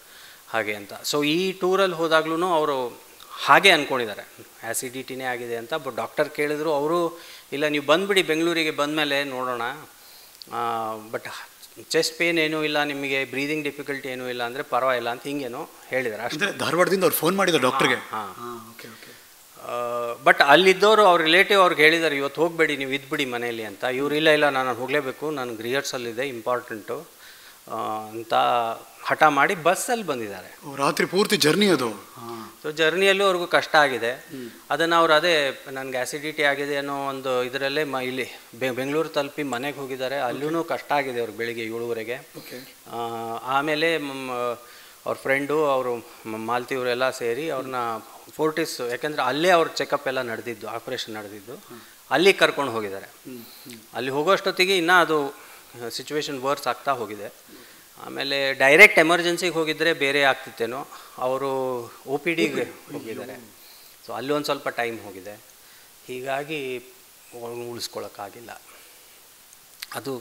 Speaker 1: ಹಾಗೆ ಅಂತ. ಸೊ ಈ ಟೂರಲ್ಲಿ ಹೋದಾಗ್ಲೂ ಅವರು ಹಾಗೆ ಅಂದ್ಕೊಂಡಿದ್ದಾರೆ, ಆ್ಯಸಿಡಿಟಿನೇ ಆಗಿದೆ ಅಂತ. ಬಟ್ ಡಾಕ್ಟರ್ ಕೇಳಿದ್ರು, ಅವರು ಇಲ್ಲ ನೀವು ಬಂದುಬಿಡಿ ಬೆಂಗಳೂರಿಗೆ ಬಂದಮೇಲೆ ನೋಡೋಣ, ಬಟ್ ಚೆಸ್ಟ್ ಪೇನ್ ಏನೂ ಇಲ್ಲ ನಿಮಗೆ, ಬ್ರೀದಿಂಗ್ ಡಿಫಿಕಲ್ಟಿ ಏನೂ ಇಲ್ಲ ಅಂದರೆ ಪರವಾಗಿಲ್ಲ ಅಂತ ಹಿಂಗೇನೋ ಹೇಳಿದ್ದಾರೆ ಅಷ್ಟೇ.
Speaker 2: ಧಾರವಾಡದಿಂದ ಅವ್ರು ಫೋನ್ ಮಾಡಿದ್ರು ಡಾಕ್ಟ್ರಿಗೆ.
Speaker 1: ಬಟ್ ಅಲ್ಲಿದ್ದವರು ಅವ್ರ ರಿಲೇಟಿವ್ ಅವ್ರಿಗೆ ಹೇಳಿದ್ದಾರೆ, ಇವತ್ತು ಹೋಗಬೇಡಿ ನೀವು ಇದ್ಬಿಡಿ ಮನೆಯಲ್ಲಿ ಅಂತ. ಇವ್ರು ಇಲ್ಲ ನಾನು ಹೋಗಲೇಬೇಕು, ನನಗೆ ರಿಹರ್ಸಲ್ ಇದೆ ಇಂಪಾರ್ಟೆಂಟು ಅಂತ ಹಠ ಮಾಡಿ ಬಸ್ಸಲ್ಲಿ ಬಂದಿದ್ದಾರೆ.
Speaker 2: ರಾತ್ರಿ ಪೂರ್ತಿ ಜರ್ನಿ ಅದು.
Speaker 1: ಸೊ ಜರ್ನಿಯಲ್ಲೂ ಅವ್ರಿಗೂ ಕಷ್ಟ ಆಗಿದೆ. ಅದನ್ನು ಅವ್ರು ಅದೇ ನನಗೆ ಆ್ಯಸಿಡಿಟಿ ಆಗಿದೆ ಅನ್ನೋ ಒಂದು ಇದರಲ್ಲೇ ಇಲ್ಲಿ ಬೆಂಗಳೂರು ತಲುಪಿ ಮನೆಗೆ ಹೋಗಿದ್ದಾರೆ. ಅಲ್ಲೂ ಕಷ್ಟ ಆಗಿದೆ ಅವ್ರಿಗೆ ಬೆಳಿಗ್ಗೆ 7:30ಗೆ. ಆಮೇಲೆ ಅವ್ರ ಫ್ರೆಂಡು ಅವರು ಮಾಲ್ತಿಯವರೆಲ್ಲ ಸೇರಿ ಅವ್ರನ್ನ ಫೋರ್ಟಿಸ್, ಯಾಕೆಂದರೆ ಅಲ್ಲೇ ಅವ್ರ ಚೆಕಪ್ ಎಲ್ಲ ನಡೆದಿದ್ದು, ಆಪ್ರೇಷನ್ ನಡೆದಿದ್ದು, ಅಲ್ಲಿಗೆ ಕರ್ಕೊಂಡು ಹೋಗಿದ್ದಾರೆ. ಅಲ್ಲಿ ಹೋಗೋಷ್ಟೊತ್ತಿಗೆ ಇನ್ನೂ ಅದು ಸಿಚುವೇಶನ್ ವರ್ಸ್ ಆಗ್ತಾ ಹೋಗಿದೆ. ಆಮೇಲೆ ಡೈರೆಕ್ಟ್ ಎಮರ್ಜೆನ್ಸಿಗೆ ಹೋಗಿದ್ದರೆ ಬೇರೆ ಆಗ್ತಿತ್ತೇನೋ, ಅವರು ಒ ಪಿ ಡಿಗೆ ಹೋಗಿದ್ದಾರೆ. ಸೊ ಅಲ್ಲಿ ಒಂದು ಸ್ವಲ್ಪ ಟೈಮ್ ಹೋಗಿದೆ, ಹೀಗಾಗಿ ಉಳಿಸ್ಕೊಳ್ಳೋಕ್ಕಾಗಿಲ್ಲ. ಅದು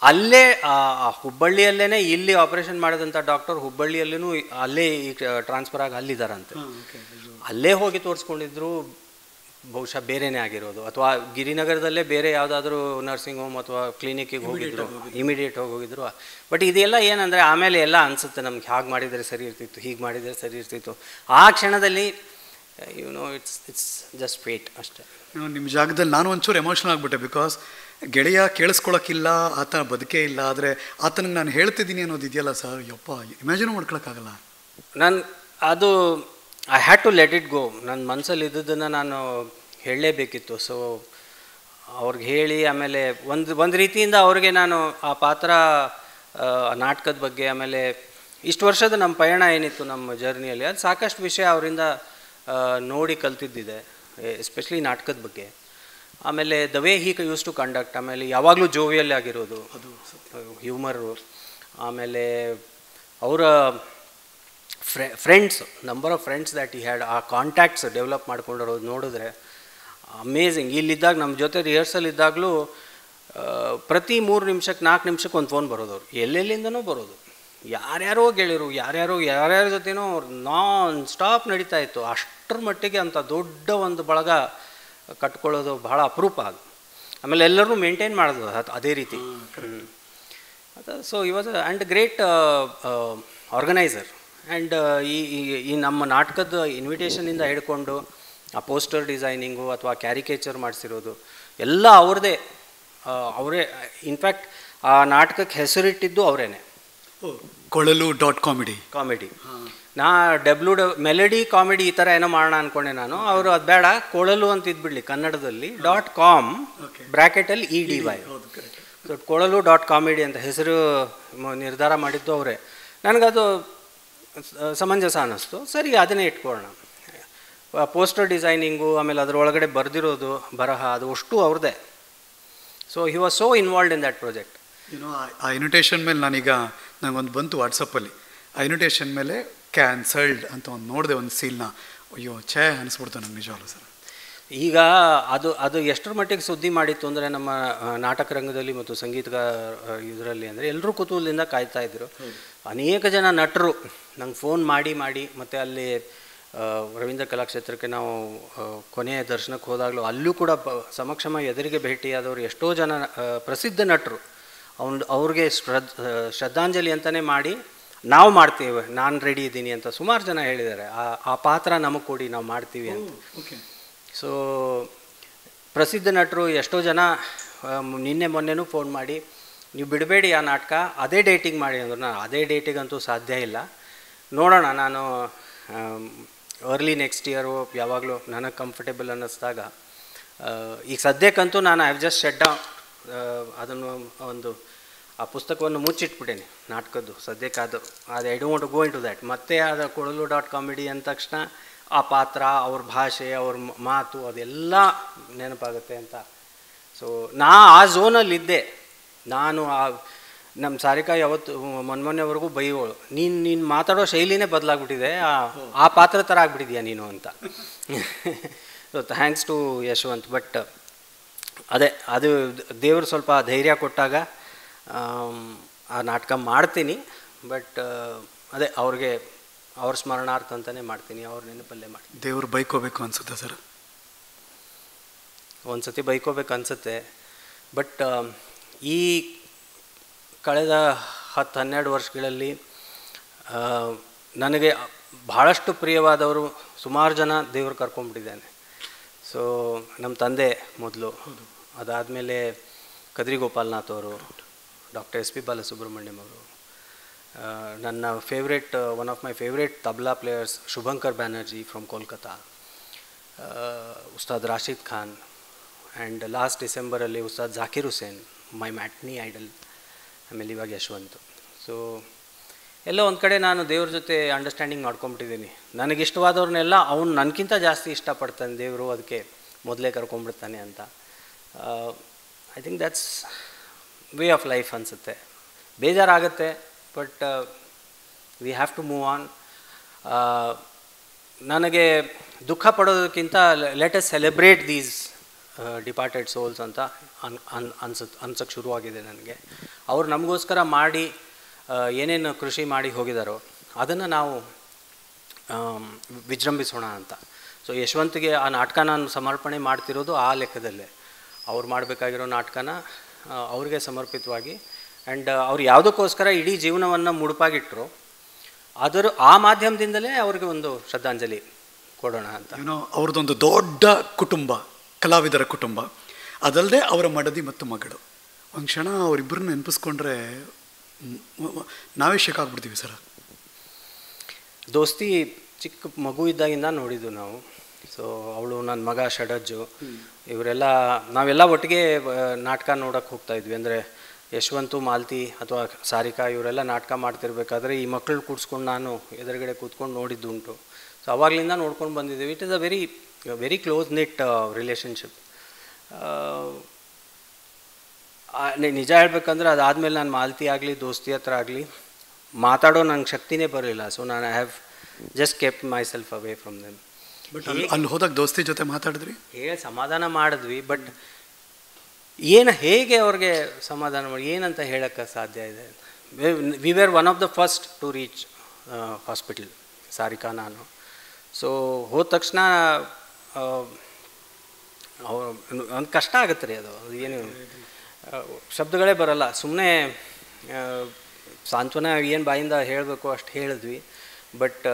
Speaker 1: ಅಲ್ಲೇ ಹುಬ್ಬಳ್ಳಿಯಲ್ಲೇ ಇಲ್ಲಿ ಆಪರೇಷನ್ ಮಾಡಿದಂಥ ಡಾಕ್ಟರ್ ಹುಬ್ಬಳ್ಳಿಯಲ್ಲೂ ಅಲ್ಲೇ ಈಗ ಟ್ರಾನ್ಸ್ಫರ್ ಆಗಿ ಅಲ್ಲಿದ್ದಾರಂತೆ. ಅಲ್ಲೇ ಹೋಗಿ ತೋರಿಸ್ಕೊಂಡಿದ್ರು, ಬಹುಶಃ ಬೇರೆಯೇ ಆಗಿರೋದು, ಅಥವಾ ಗಿರಿನಗರದಲ್ಲೇ ಬೇರೆ ಯಾವುದಾದ್ರೂ ನರ್ಸಿಂಗ್ ಹೋಮ್ ಅಥವಾ ಕ್ಲಿನಿಕ್ಕಿಗೆ ಹೋಗಿದ್ರು, ಇಮಿಡಿಯೇಟ್ ಹೋಗಿದ್ರು. ಬಟ್ ಇದೆಲ್ಲ ಏನಂದರೆ ಆಮೇಲೆ ಎಲ್ಲ ಅನಿಸುತ್ತೆ ನಮ್ಗೆ, ಹಾಗೆ ಮಾಡಿದರೆ ಸರಿ ಇರ್ತಿತ್ತು, ಹೀಗೆ ಮಾಡಿದರೆ ಸರಿ ಇರ್ತಿತ್ತು. ಆ ಕ್ಷಣದಲ್ಲಿ ಇಟ್ಸ್ ಜಸ್ಟ್ ಫೇಟ್ ಅಷ್ಟೇ.
Speaker 2: ನಿಮ್ಮ ಜಾಗದಲ್ಲಿ ನಾನು ಒಂಚೂರು ಎಮೋಷನಲ್ ಆಗಿಬಿಟ್ಟೆ. ಬಿಕಾಸ್ ಗೆಳೆಯ ಕೇಳಿಸ್ಕೊಳಕ್ಕಿಲ್ಲ, ಆತ ಬದುಕೇ ಇಲ್ಲ, ಆದರೆ ಆತನಿಗೆ ನಾನು ಹೇಳ್ತಿದ್ದೀನಿ ಅನ್ನೋದಿದೆಯಲ್ಲ ಸರ್, ಯಪ್ಪ ಇಮ್ಯಾಜಿನ್ ಮಾಡ್ಕೊಳಕ್ಕಾಗಲ್ಲ.
Speaker 1: ಅದು I had to let it go. ನನ್ನ ಮನಸ್ಸಲ್ಲಿ ಇದ್ದದನ್ನು ನಾನು ಹೇಳಲೇಬೇಕಿತ್ತು. ಸೊ ಅವ್ರಿಗೆ ಹೇಳಿ ಆಮೇಲೆ ಒಂದು ರೀತಿಯಿಂದ ಅವ್ರಿಗೆ ನಾನು ಆ ಪಾತ್ರ, ನಾಟಕದ ಬಗ್ಗೆ, ಆಮೇಲೆ ಇಷ್ಟು ವರ್ಷದ ನಮ್ಮ ಪಯಣ ಏನಿತ್ತು ನಮ್ಮ ಜರ್ನಿಯಲ್ಲಿ, ಅದು ಸಾಕಷ್ಟು ವಿಷಯ ಅವರಿಂದ ನೋಡಿ ಕಲ್ತಿದ್ದಿದೆ, ಎಸ್ಪೆಷಲಿ ನಾಟಕದ ಬಗ್ಗೆ. ಆಮೇಲೆ the way he used to conduct, ಆಮೇಲೆ ಯಾವಾಗಲೂ ಜೋವಿಯಲ್ ಆಗಿರೋದು, ಅದು ಹ್ಯೂಮರು. ಆಮೇಲೆ ಅವರ friends, number of friends that he had, ಆ ಕಾಂಟ್ಯಾಕ್ಟ್ಸ್ ಡೆವಲಪ್ ಮಾಡ್ಕೊಂಡಿರೋದು ನೋಡಿದ್ರೆ ಅಮೇಝಿಂಗ್. ಇಲ್ಲಿದ್ದಾಗ ನಮ್ಮ ಜೊತೆ ರಿಹರ್ಸಲ್ ಇದ್ದಾಗಲೂ ಪ್ರತಿ 3 ನಿಮಿಷಕ್ಕೆ 4 ನಿಮಿಷಕ್ಕೆ ಒಂದು ಫೋನ್ ಬರೋದು, ಅವ್ರು ಎಲ್ಲೆಲ್ಲಿಂದನೂ ಬರೋದು, ಯಾರ್ಯಾರೋ ಗೆಳೆಯರು, ಯಾರ್ಯಾರ ಜೊತೆನೋ ನಾನ್ ಸ್ಟಾಪ್ ನಡೀತಾ ಇತ್ತು. ಅಷ್ಟರ ಮಟ್ಟಿಗೆ ಅಂಥ ದೊಡ್ಡ ಒಂದು ಬಳಗ ಕಟ್ಕೊಳ್ಳೋದು ಬಹಳ ಅಪರೂಪ ಅದು. ಆಮೇಲೆ ಎಲ್ಲರೂ ಮೇಂಟೈನ್ ಮಾಡೋದು ಅದೇ ರೀತಿ. ಸೊ ಈ was and great organiser. And ಈ ನಮ್ಮ ನಾಟಕದ ಇನ್ವಿಟೇಷನಿಂದ ಹಿಡ್ಕೊಂಡು ಆ ಪೋಸ್ಟರ್ ಡಿಸೈನಿಂಗು ಅಥವಾ ಕ್ಯಾರಿಕೇಚರ್ ಮಾಡಿಸಿರೋದು ಎಲ್ಲ ಅವರೇ. ಇನ್ಫ್ಯಾಕ್ಟ್ ಆ ನಾಟಕಕ್ಕೆ ಹೆಸರಿಟ್ಟಿದ್ದು ಅವರೇನೆ,
Speaker 2: ಕೊಳಲು.ಕಾಮಿಡಿ.
Speaker 1: ನಾ ಮೆಲಡಿ ಕಾಮಿಡಿ ಈ ಥರ ಏನೋ ಮಾಡೋಣ ಅಂದ್ಕೊಂಡೆ ನಾನು. ಅವರು ಅದು ಬೇಡ, ಕೊಳಲು ಅಂತ ಇದ್ಬಿಡ್ಲಿ ಕನ್ನಡದಲ್ಲಿ .com ಬ್ರ್ಯಾಕೆಟಲ್ಲಿ EDY. ಸೊ ಕೊಳಲು.ಕಾಮಿಡಿ ಅಂತ ಹೆಸರು ನಿರ್ಧಾರ ಮಾಡಿದ್ದು ಅವರೇ. ನನಗದು ಸಮಂಜಸ ಅನ್ನಿಸ್ತು, ಸರಿ ಅದನ್ನೇ ಇಟ್ಕೊಳ್ಳೋಣ. ಪೋಸ್ಟರ್ ಡಿಸೈನಿಂಗು ಆಮೇಲೆ ಅದರೊಳಗಡೆ ಬರೆದಿರೋದು ಬರಹ ಅದು ಅಷ್ಟು ಅವ್ರದ್ದೇ. So he was so involved in that project.
Speaker 2: ಆ ಇನ್ವಿಟೇಷನ್ ಮೇಲೆ ನನಗೊಂದು ಬಂತು ವಾಟ್ಸಪ್ಪಲ್ಲಿ, ಆ ಇನ್ವಿಟೇಷನ್ ಮೇಲೆ ಕ್ಯಾನ್ಸಲ್ಡ್ ಅಂತ ಒಂದು ನೋಡಿದೆ, ಒಂದು ಸೀಲ್ನ. ಅಯ್ಯೋ ಛೇ ಅನಿಸ್ಬಿಡ್ತು ನಂಗೆ ನಿಜವಾಗ್ಲೂ ಸರ್.
Speaker 1: ಈಗ ಅದು ಎಷ್ಟರ ಮಟ್ಟಿಗೆ ಸುದ್ದಿ ಮಾಡಿತ್ತು ಅಂದರೆ ನಮ್ಮ ನಾಟಕ ರಂಗದಲ್ಲಿ ಮತ್ತು ಸಂಗೀತ ಇದರಲ್ಲಿ ಅಂದರೆ ಎಲ್ಲರೂ ಕುತೂಹಲದಿಂದ ಕಾಯ್ತಾ ಇದ್ದರು. ಅನೇಕ ಜನ ನಟರು ನಂಗೆ ಫೋನ್ ಮಾಡಿ ಮತ್ತು ಅಲ್ಲಿ ರವೀಂದ್ರ ಕಲಾಕ್ಷೇತ್ರಕ್ಕೆ ನಾವು ಕೊನೆಯ ದರ್ಶನಕ್ಕೆ ಹೋದಾಗಲೂ ಅಲ್ಲೂ ಕೂಡ ಸಮಕ್ಷಮ ಎದುರಿಗೆ ಭೇಟಿಯಾದವರು ಎಷ್ಟೋ ಜನ ಪ್ರಸಿದ್ಧ ನಟರು ಅವ್ರಿಗೆ ಶ್ರದ್ಧಾಂಜಲಿ ಅಂತಲೇ ಮಾಡಿ ನಾವು ಮಾಡ್ತೀವಿ, ನಾನು ರೆಡಿ ಇದ್ದೀನಿ ಅಂತ ಸುಮಾರು ಜನ ಹೇಳಿದ್ದಾರೆ. ಆ ಪಾತ್ರ ನಮಗೆ ಕೊಡಿ, ನಾವು ಮಾಡ್ತೀವಿ ಅಂತ. ಸೊ ಪ್ರಸಿದ್ಧ ನಟರು ಎಷ್ಟೋ ಜನ ನಿನ್ನೆ ಮೊನ್ನೆನೂ ಫೋನ್ ಮಾಡಿ ನೀವು ಬಿಡಬೇಡಿ ಆ ನಾಟಕ, ಅದೇ ಡೇಟಿಗೆ ಮಾಡಿ ಅಂದರು. ನಾನು ಅದೇ ಡೇಟಿಗಂತೂ ಸಾಧ್ಯ ಇಲ್ಲ, ನೋಡೋಣ, ನಾನು ಅರ್ಲಿ ನೆಕ್ಸ್ಟ್ ಇಯರು ಯಾವಾಗಲೂ ನನಗೆ ಕಂಫರ್ಟೇಬಲ್ ಅನ್ನಿಸ್ದಾಗ. ಈಗ ಸದ್ಯಕ್ಕಂತೂ ನಾನು I have just shut down ಅದನ್ನು, ಆ ಪುಸ್ತಕವನ್ನು ಮುಚ್ಚಿಟ್ಬಿಟ್ಟೇನೆ ನಾಟಕದ್ದು ಸದ್ಯಕ್ಕೆ. ಅದು I don't want to go into that. ಮತ್ತೆ ಅದು ಕೊಳಲು.ಕಾಮಿಡಿ ಅಂದ ತಕ್ಷಣ ಆ ಪಾತ್ರ, ಅವ್ರ ಭಾಷೆ, ಅವ್ರ ಮಾತು ಅದೆಲ್ಲ ನೆನಪಾಗುತ್ತೆ ಅಂತ. ಸೊ ಆ ಝೋನಲ್ಲಿದ್ದೆ ನಾನು. ನಮ್ಮ ಸಾರಿಕಾ ಯಾವತ್ತು ಮೊನ್ನೆವರೆಗೂ ಬೈಯೋಳು, ನೀನು ಮಾತಾಡೋ ಶೈಲಿನೇ ಬದಲಾಗ್ಬಿಟ್ಟಿದೆ, ಆ ಪಾತ್ರ ಥರ ಆಗ್ಬಿಟ್ಟಿದ್ಯಾ ನೀನು ಅಂತ. So thanks to Yashwant. But ಅದು ದೇವರು ಸ್ವಲ್ಪ ಧೈರ್ಯ ಕೊಟ್ಟಾಗ ಆ ನಾಟಕ ಮಾಡ್ತೀನಿ. ಬಟ್ ಅವ್ರ ಸ್ಮರಣಾರ್ಥ ಅಂತಲೇ ಮಾಡ್ತೀನಿ, ಅವ್ರ ನೆನಪಲ್ಲೇ ಮಾಡ್ತೀನಿ.
Speaker 2: ದೇವ್ರು ಬೈಕೋಬೇಕು ಅನ್ಸುತ್ತೆ ಸರ್?
Speaker 1: ಒಂದು ಸತಿ ಬೈಕೋಬೇಕು ಅನಿಸುತ್ತೆ. ಬಟ್ ಈ ಕಳೆದ 10-12 ವರ್ಷಗಳಲ್ಲಿ ನನಗೆ ಬಹಳಷ್ಟು ಪ್ರಿಯವಾದವರು ಸುಮಾರು ಜನ ದೇವರು ಕರ್ಕೊಂಡ್ಬಿಟ್ಟಿದ್ದಾನೆ. ಸೊ ನಮ್ಮ ತಂದೆ ಮೊದಲು, ಅದಾದಮೇಲೆ ಕದ್ರಿ ಗೋಪಾಲನಾಥ್ ಅವರು, ಡಾಕ್ಟರ್ SP ಬಾಲಸುಬ್ರಹ್ಮಣ್ಯಂ ಅವರು, ನನ್ನ one of my favourite tabla players Shubhankar Banerjee from Kolkata, Ustad Rashid Khan, and last ಡಿಸೆಂಬರಲ್ಲಿ Ustad Zakir Hussain, my matinee idol, ಆಮೇಲೆ ಇವಾಗ ಯಶವಂತ್. ಸೊ ಎಲ್ಲ ಒಂದು ಕಡೆ ನಾನು ದೇವ್ರ ಜೊತೆ ಅಂಡರ್ಸ್ಟ್ಯಾಂಡಿಂಗ್ ಮಾಡ್ಕೊಂಬಿಟ್ಟಿದ್ದೀನಿ. ನನಗಿಷ್ಟವಾದವ್ರನ್ನೆಲ್ಲ ಅವ್ನು ನನಗಿಂತ ಜಾಸ್ತಿ ಇಷ್ಟಪಡ್ತಾನೆ ದೇವರು, ಅದಕ್ಕೆ ಮೊದಲೇ ಕರ್ಕೊಂಡ್ಬಿಡ್ತಾನೆ ಅಂತ. I think that's way of life ಅನಿಸುತ್ತೆ. ಬೇಜಾರಾಗುತ್ತೆ, but we have to move on. ನನಗೆ ದುಃಖ ಪಡೋದಕ್ಕಿಂತ let us celebrate these departed souls ಅಂತ ಅನ್ಸೋಕ್ಕೆ ಶುರುವಾಗಿದೆ ನನಗೆ. ಅವ್ರು ನಮಗೋಸ್ಕರ ಮಾಡಿ ಏನೇನು ಕೃಷಿ ಮಾಡಿ ಹೋಗಿದಾರೋ ಅದನ್ನು ನಾವು ವಿಜೃಂಭಿಸೋಣ ಅಂತ. ಸೊ ಯಶವಂತ್ಗೆ ಆ ನಾಟಕ ನಾನು ಸಮರ್ಪಣೆ ಮಾಡ್ತಿರೋದು ಆ ಲೆಕ್ಕದಲ್ಲೇ. ಅವ್ರು ಮಾಡಬೇಕಾಗಿರೋ ನಾಟಕನ ಅವ್ರಿಗೆ ಸಮರ್ಪಿತವಾಗಿ, ಆ್ಯಂಡ್ ಅವ್ರು ಯಾವುದಕ್ಕೋಸ್ಕರ ಇಡೀ ಜೀವನವನ್ನು ಮುಡುಪಾಗಿಟ್ಟರು ಆ ಮಾಧ್ಯಮದಿಂದಲೇ ಅವ್ರಿಗೆ ಒಂದು ಶ್ರದ್ಧಾಂಜಲಿ ಕೊಡೋಣ ಅಂತ.
Speaker 2: ಅವ್ರದ್ದೊಂದು ದೊಡ್ಡ ಕುಟುಂಬ, ಕಲಾವಿದರ ಕುಟುಂಬ, ಅದಲ್ಲದೆ ಅವರ ಮಡದಿ ಮತ್ತು ಮಗಳು. ಒಂದು ಕ್ಷಣ ಅವರಿಬ್ಬರನ್ನ ನೆನಪಿಸ್ಕೊಂಡ್ರೆ ನಾವೇ ಶೇಕ್ ಆಗ್ಬಿಡ್ತೀವಿ ಸರ್.
Speaker 1: ದೋಸ್ತಿ ಚಿಕ್ಕ ಮಗು ಇದ್ದಾಗಿಂದ ನೋಡಿದ್ದು ನಾವು. ಸೊ ಅವಳು, ನನ್ನ ಮಗ ಷಡಜ್ಜು, ಇವರೆಲ್ಲ ನಾವೆಲ್ಲ ಒಟ್ಟಿಗೆ ನಾಟಕ ನೋಡೋಕ್ಕೆ ಹೋಗ್ತಾಯಿದ್ವಿ. ಅಂದರೆ ಯಶವಂತು, ಮಾಲ್ತಿ ಅಥವಾ ಸಾರಿಕಾ ಇವರೆಲ್ಲ ನಾಟಕ ಮಾಡ್ತಿರ್ಬೇಕಾದ್ರೆ ಈ ಮಕ್ಕಳು ಕೂಡ್ಸ್ಕೊಂಡು ನಾನು ಎದುರುಗಡೆ ಕೂತ್ಕೊಂಡು ನೋಡಿದ್ದುಂಟು. ಸೊ ಅವಾಗಲಿಂದ ನೋಡ್ಕೊಂಡು ಬಂದಿದ್ದೀವಿ. It is a very close knit relationship. ನಿಜ ಹೇಳ್ಬೇಕಂದ್ರೆ ಅದಾದಮೇಲೆ ನಾನು ಮಾಲ್ತಿ ಆಗಲಿ ದೋಸ್ತಿ ಹತ್ರ ಆಗಲಿ ಮಾತಾಡೋ ನಂಗೆ ಶಕ್ತಿನೇ ಬರಲಿಲ್ಲ. ಸೊ ನಾನು I have just kept my self away from them.
Speaker 2: But ಅಲ್ಲಿ ಹೋದಾಗ ದೋಸ್ತಿ ಜೊತೆ ಮಾತಾಡಿದ್ರಿ,
Speaker 1: ಸಮಾಧಾನ ಮಾಡಿದ್ವಿ. ಬಟ್ ಹೇಗೆ ಅವ್ರಿಗೆ ಸಮಾಧಾನ ಮಾಡಿ ಏನಂತ ಹೇಳೋಕ್ಕೆ ಸಾಧ್ಯ ಇದೆ? We were one of the first to reach hospital, Sarika ನಾನು. ಸೊ ಹೋದ ತಕ್ಷಣ ಒಂದು ಕಷ್ಟ ಆಗುತ್ತೆ ರೀ. ಅದು ಏನು ಶಬ್ದಗಳೇ ಬರಲ್ಲ. ಸುಮ್ಮನೆ ಸಾಂತ್ವನ ಏನು ಬಾಯಿಂದ ಹೇಳಬೇಕು ಅಷ್ಟು ಹೇಳಿದ್ವಿ. ಬಟ್